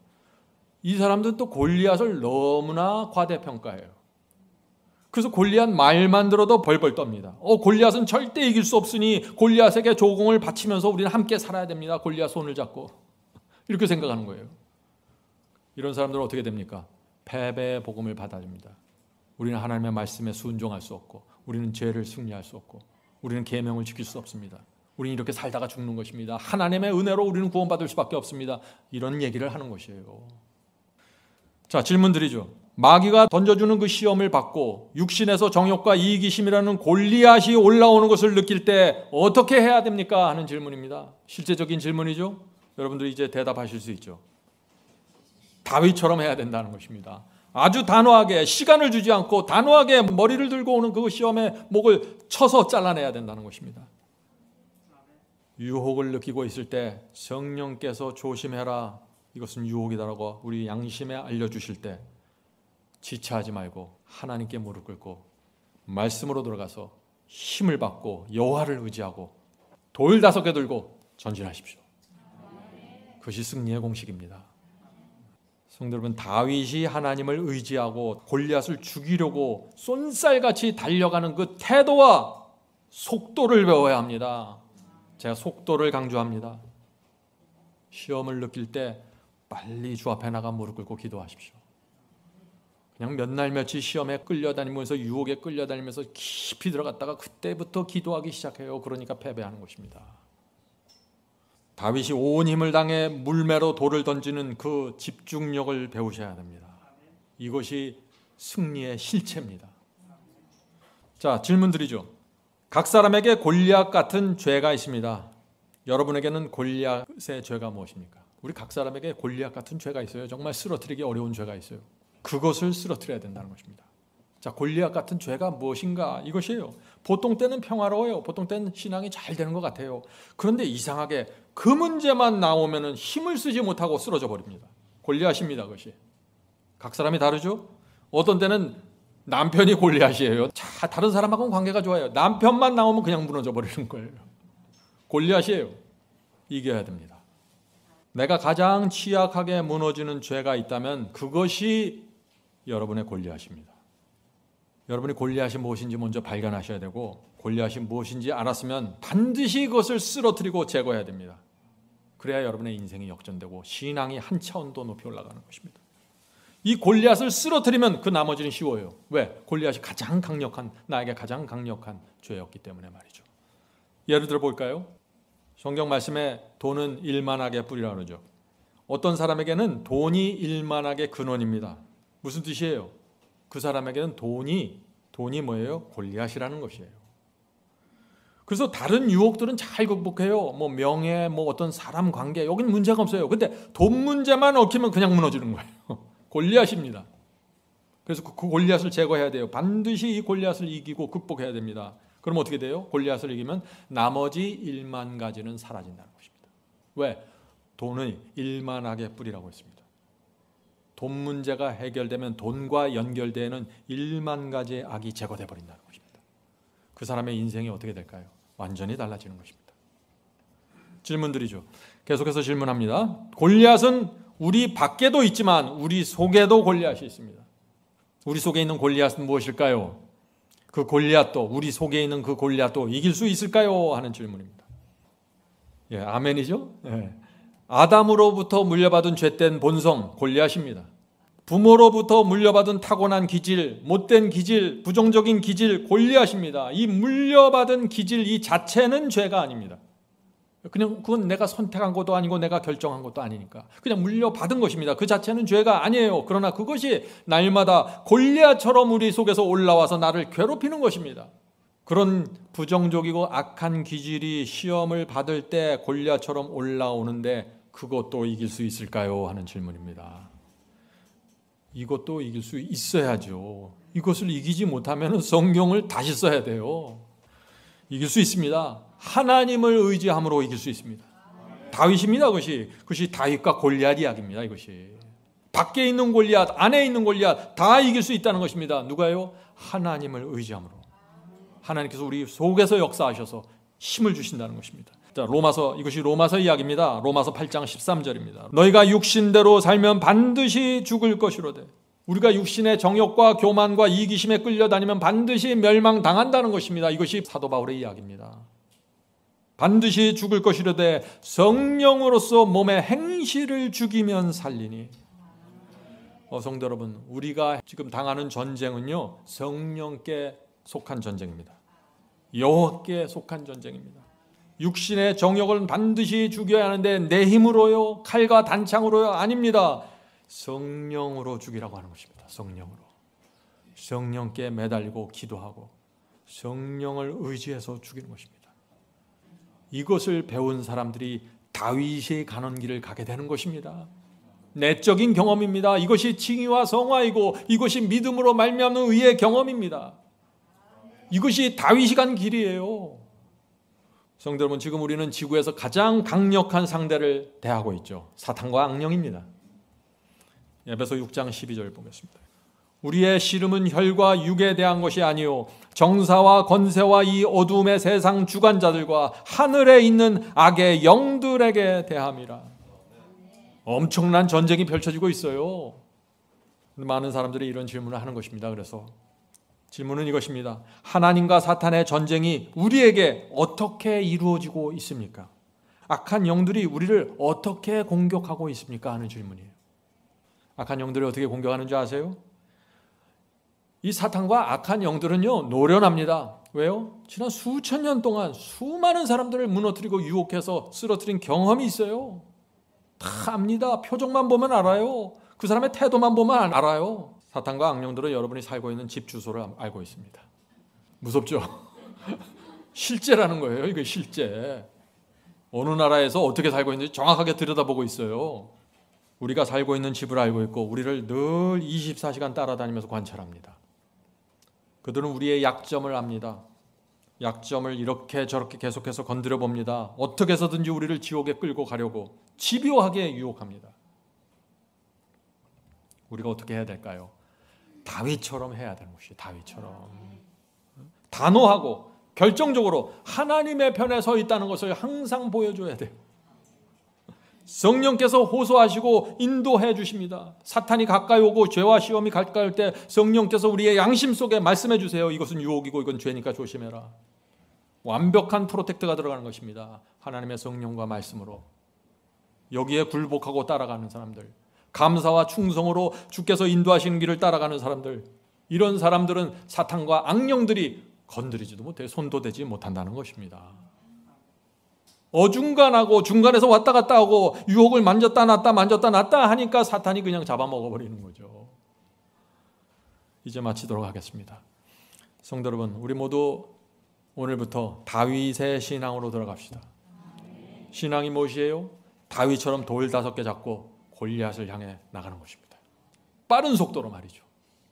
이 사람들은 또 골리앗을 너무나 과대평가해요. 그래서 골리앗 말만 들어도 벌벌 떱니다. 골리앗은 절대 이길 수 없으니 골리앗에게 조공을 바치면서 우리는 함께 살아야 됩니다. 골리앗 손을 잡고 이렇게 생각하는 거예요. 이런 사람들은 어떻게 됩니까? 패배의 복음을 받아줍니다. 우리는 하나님의 말씀에 순종할 수 없고, 우리는 죄를 승리할 수 없고, 우리는 계명을 지킬 수 없습니다. 우리는 이렇게 살다가 죽는 것입니다. 하나님의 은혜로 우리는 구원받을 수밖에 없습니다. 이런 얘기를 하는 것이에요. 자, 질문 드리죠. 마귀가 던져주는 그 시험을 받고 육신에서 정욕과 이기심이라는 골리앗이 올라오는 것을 느낄 때 어떻게 해야 됩니까? 하는 질문입니다. 실제적인 질문이죠. 여러분들이 이제 대답하실 수 있죠. 다윗처럼 해야 된다는 것입니다. 아주 단호하게, 시간을 주지 않고 단호하게 머리를 들고 오는 그 시험의 목을 쳐서 잘라내야 된다는 것입니다. 유혹을 느끼고 있을 때 성령께서 조심해라, 이것은 유혹이다라고 우리 양심에 알려주실 때 지체하지 말고 하나님께 무릎 꿇고 말씀으로 들어가서 힘을 받고 여호와를 의지하고 돌 5개 들고 전진하십시오. 그것이 승리의 공식입니다. 성도 여러분, 다윗이 하나님을 의지하고 골리앗을 죽이려고 쏜살같이 달려가는 그 태도와 속도를 배워야 합니다. 제가 속도를 강조합니다. 시험을 느낄 때 빨리 주 앞에 나가 무릎 꿇고 기도하십시오. 그냥 몇 날 며칠 시험에 끌려다니면서 유혹에 끌려다니면서 깊이 들어갔다가 그때부터 기도하기 시작해요. 그러니까 패배하는 것입니다. 다윗이 온 힘을 당해 물매로 돌을 던지는 그 집중력을 배우셔야 됩니다. 이것이 승리의 실체입니다. 자, 질문 드리죠. 각 사람에게 골리앗 같은 죄가 있습니다. 여러분에게는 골리앗의 죄가 무엇입니까? 우리 각 사람에게 골리앗 같은 죄가 있어요. 정말 쓰러뜨리기 어려운 죄가 있어요. 그것을 쓰러뜨려야 된다는 것입니다. 자, 골리앗 같은 죄가 무엇인가? 이것이에요. 보통 때는 평화로워요. 보통 때는 신앙이 잘 되는 것 같아요. 그런데 이상하게 그 문제만 나오면 힘을 쓰지 못하고 쓰러져 버립니다. 골리앗입니다. 그것이. 각 사람이 다르죠? 어떤 때는 남편이 골리앗이에요. 자, 다른 사람하고는 관계가 좋아요. 남편만 나오면 그냥 무너져 버리는 거예요. 골리앗이에요. 이겨야 됩니다. 내가 가장 취약하게 무너지는 죄가 있다면 그것이 여러분의 골리앗입니다. 여러분이 골리앗이 무엇인지 먼저 발견하셔야 되고, 골리앗이 무엇인지 알았으면 반드시 그것을 쓰러뜨리고 제거해야 됩니다. 그래야 여러분의 인생이 역전되고 신앙이 한 차원 더 높이 올라가는 것입니다. 이 골리앗을 쓰러뜨리면 그 나머지는 쉬워요. 왜? 골리앗이 가장 강력한, 나에게 가장 강력한 죄였기 때문에 말이죠. 예를 들어 볼까요? 성경 말씀에 돈은 일만하게 뿌리라 그러죠. 어떤 사람에게는 돈이 일만하게 근원입니다. 무슨 뜻이에요? 그 사람에게는 돈이 뭐예요? 골리앗이라는 것이에요. 그래서 다른 유혹들은 잘 극복해요. 뭐 명예, 뭐 어떤 사람 관계, 여기는 문제가 없어요. 근데 돈 문제만 얽히면 그냥 무너지는 거예요. 골리앗입니다. 그래서 그 골리앗을 제거해야 돼요. 반드시 이 골리앗을 이기고 극복해야 됩니다. 그럼 어떻게 돼요? 골리앗을 이기면 나머지 1만 가지는 사라진다는 것입니다. 왜? 돈을 일만하게 뿌리라고 했습니다. 돈 문제가 해결되면 돈과 연결되는 1만 가지의 악이 제거돼 버린다는 것입니다. 그 사람의 인생이 어떻게 될까요? 완전히 달라지는 것입니다. 질문드리죠. 계속해서 질문합니다. 골리앗은 우리 밖에도 있지만 우리 속에도 골리앗이 있습니다. 우리 속에 있는 골리앗은 무엇일까요? 그 골리앗도, 우리 속에 있는 그 골리앗도 이길 수 있을까요? 하는 질문입니다. 예, 아멘이죠? 예. 아담으로부터 물려받은 죄된 본성, 골리앗입니다. 부모로부터 물려받은 타고난 기질, 못된 기질, 부정적인 기질, 골리앗입니다. 이 물려받은 기질 이 자체는 죄가 아닙니다. 그냥 그건 내가 선택한 것도 아니고 내가 결정한 것도 아니니까 그냥 물려받은 것입니다. 그 자체는 죄가 아니에요. 그러나 그것이 날마다 골리앗처럼 우리 속에서 올라와서 나를 괴롭히는 것입니다. 그런 부정적이고 악한 기질이 시험을 받을 때 골리앗처럼 올라오는데 그것도 이길 수 있을까요? 하는 질문입니다. 이것도 이길 수 있어야죠. 이것을 이기지 못하면 성경을 다시 써야 돼요. 이길 수 있습니다. 하나님을 의지함으로 이길 수 있습니다. 다윗입니다. 그것이 다윗과 골리앗 이야기입니다. 이것이 밖에 있는 골리앗, 안에 있는 골리앗 다 이길 수 있다는 것입니다. 누가요? 하나님을 의지함으로. 하나님께서 우리 속에서 역사하셔서 힘을 주신다는 것입니다. 자, 이것이 로마서 이야기입니다. 로마서 8장 13절입니다. 너희가 육신대로 살면 반드시 죽을 것이로되 우리가 육신의 정욕과 교만과 이기심에 끌려다니면 반드시 멸망당한다는 것입니다. 이것이 사도 바울의 이야기입니다. 반드시 죽을 것이로되 성령으로서 몸의 행실을 죽이면 살리니. 성도 여러분, 우리가 지금 당하는 전쟁은요, 성령께 속한 전쟁입니다. 여호와께 속한 전쟁입니다. 육신의 정욕을 반드시 죽여야 하는데 내 힘으로요, 칼과 단창으로요, 아닙니다. 성령으로 죽이라고 하는 것입니다. 성령으로. 성령께 매달리고 기도하고 성령을 의지해서 죽이는 것입니다. 이것을 배운 사람들이 다윗이 가는 길을 가게 되는 것입니다. 내적인 경험입니다. 이것이 칭의와 성화이고 이것이 믿음으로 말미암는 의의 경험입니다. 이것이 다윗이 간 길이에요. 성도 여러분, 지금 우리는 지구에서 가장 강력한 상대를 대하고 있죠. 사탄과 악령입니다. 에베소 6장 12절 보겠습니다. 우리의 씨름은 혈과 육에 대한 것이 아니요 정사와 권세와 이 어두움의 세상 주관자들과 하늘에 있는 악의 영들에게 대함이라. 엄청난 전쟁이 펼쳐지고 있어요. 많은 사람들이 이런 질문을 하는 것입니다. 그래서 질문은 이것입니다. 하나님과 사탄의 전쟁이 우리에게 어떻게 이루어지고 있습니까? 악한 영들이 우리를 어떻게 공격하고 있습니까? 하는 질문이에요. 악한 영들이 어떻게 공격하는 줄 아세요? 이 사탄과 악한 영들은요, 노련합니다. 왜요? 지난 수천 년 동안 수많은 사람들을 무너뜨리고 유혹해서 쓰러뜨린 경험이 있어요. 다 압니다. 표정만 보면 알아요. 그 사람의 태도만 보면 알아요. 사탄과 악령들은 여러분이 살고 있는 집 주소를 알고 있습니다. 무섭죠? 실제라는 거예요. 이게 실제. 어느 나라에서 어떻게 살고 있는지 정확하게 들여다보고 있어요. 우리가 살고 있는 집을 알고 있고 우리를 늘 24시간 따라다니면서 관찰합니다. 그들은 우리의 약점을 압니다. 약점을 이렇게 저렇게 계속해서 건드려 봅니다. 어떻게 해서든지 우리를 지옥에 끌고 가려고 집요하게 유혹합니다. 우리가 어떻게 해야 될까요? 다윗처럼 해야 되는 것이에요. 다윗처럼 단호하고 결정적으로 하나님의 편에 서 있다는 것을 항상 보여줘야 돼요. 성령께서 호소하시고 인도해 주십니다. 사탄이 가까이 오고 죄와 시험이 가까이 올 때 성령께서 우리의 양심 속에 말씀해 주세요. 이것은 유혹이고 이건 죄니까 조심해라. 완벽한 프로텍트가 들어가는 것입니다. 하나님의 성령과 말씀으로. 여기에 굴복하고 따라가는 사람들, 감사와 충성으로 주께서 인도하시는 길을 따라가는 사람들, 이런 사람들은 사탄과 악령들이 건드리지도 못해 손도 대지 못한다는 것입니다. 어중간하고 중간에서 왔다 갔다 하고 유혹을 만졌다 놨다 하니까 사탄이 그냥 잡아먹어버리는 거죠. 이제 마치도록 하겠습니다. 성도 여러분, 우리 모두 오늘부터 다윗의 신앙으로 들어갑시다. 신앙이 무엇이에요? 다윗처럼 돌 5개 잡고 골리앗을 향해 나가는 것입니다. 빠른 속도로 말이죠.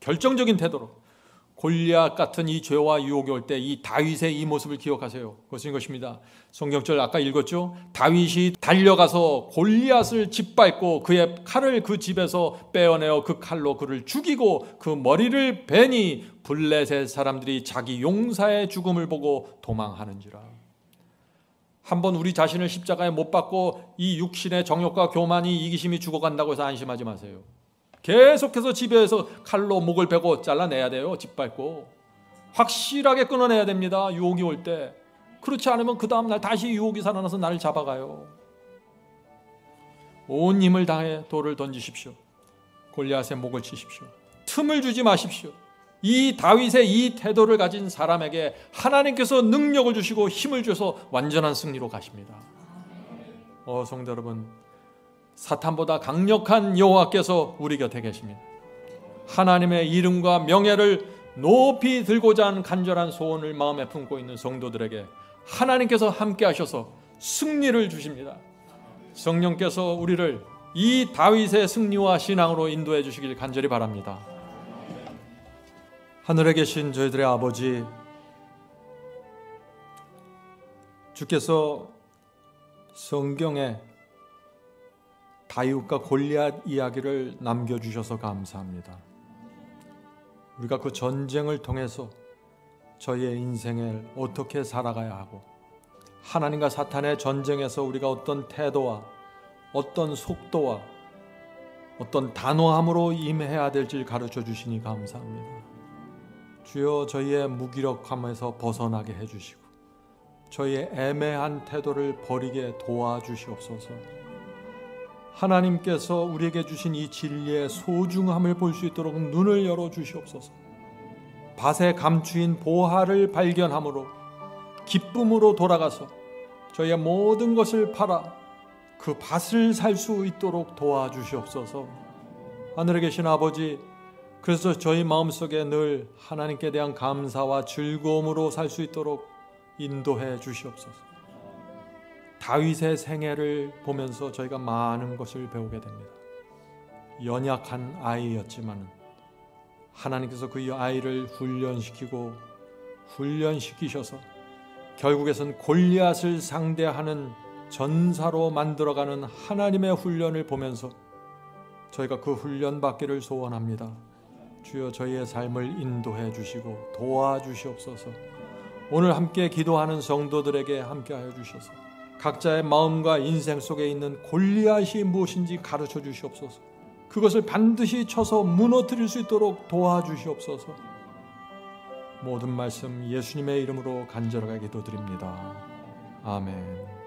결정적인 태도로. 골리앗 같은 이 죄와 유혹이 올 때 이 다윗의 이 모습을 기억하세요. 그것은 이것입니다. 성경절 아까 읽었죠? 다윗이 달려가서 골리앗을 짓밟고 그의 칼을 그 집에서 빼어내어 그 칼로 그를 죽이고 그 머리를 베니 블레셋 사람들이 자기 용사의 죽음을 보고 도망하는지라. 한번 우리 자신을 십자가에 못 박고 이 육신의 정욕과 교만이 이기심이 죽어간다고 해서 안심하지 마세요. 계속해서 집에서 칼로 목을 베고 잘라내야 돼요. 짓밟고 확실하게 끊어내야 됩니다. 유혹이 올 때. 그렇지 않으면 그 다음날 다시 유혹이 살아나서 나를 잡아가요. 온 힘을 다해 돌을 던지십시오. 골리앗의 목을 치십시오. 틈을 주지 마십시오. 이 다윗의 이 태도를 가진 사람에게 하나님께서 능력을 주시고 힘을 주셔서 완전한 승리로 가십니다. 성도 여러분, 사탄보다 강력한 여호와께서 우리 곁에 계십니다. 하나님의 이름과 명예를 높이 들고자 하는 간절한 소원을 마음에 품고 있는 성도들에게 하나님께서 함께 하셔서 승리를 주십니다. 성령께서 우리를 이 다윗의 승리와 신앙으로 인도해 주시길 간절히 바랍니다. 하늘에 계신 저희들의 아버지, 주께서 성경에 다윗과 골리앗 이야기를 남겨주셔서 감사합니다. 우리가 그 전쟁을 통해서 저희의 인생을 어떻게 살아가야 하고, 하나님과 사탄의 전쟁에서 우리가 어떤 태도와 어떤 속도와 어떤 단호함으로 임해야 될지 가르쳐 주시니 감사합니다. 주여, 저희의 무기력함에서 벗어나게 해주시고 저희의 애매한 태도를 버리게 도와주시옵소서. 하나님께서 우리에게 주신 이 진리의 소중함을 볼 수 있도록 눈을 열어주시옵소서. 밭에 감추인 보화를 발견함으로 기쁨으로 돌아가서 저희의 모든 것을 팔아 그 밭을 살 수 있도록 도와주시옵소서. 하늘에 계신 아버지, 그래서 저희 마음속에 늘 하나님께 대한 감사와 즐거움으로 살 수 있도록 인도해 주시옵소서. 다윗의 생애를 보면서 저희가 많은 것을 배우게 됩니다. 연약한 아이였지만 하나님께서 그 아이를 훈련시키셔서 결국에선 골리앗을 상대하는 전사로 만들어가는 하나님의 훈련을 보면서 저희가 그 훈련 받기를 소원합니다. 주여, 저희의 삶을 인도해 주시고 도와주시옵소서. 오늘 함께 기도하는 성도들에게 함께하여 주셔서 각자의 마음과 인생 속에 있는 골리앗이 무엇인지 가르쳐 주시옵소서. 그것을 반드시 쳐서 무너뜨릴 수 있도록 도와주시옵소서. 모든 말씀 예수님의 이름으로 간절하게 기도드립니다. 아멘.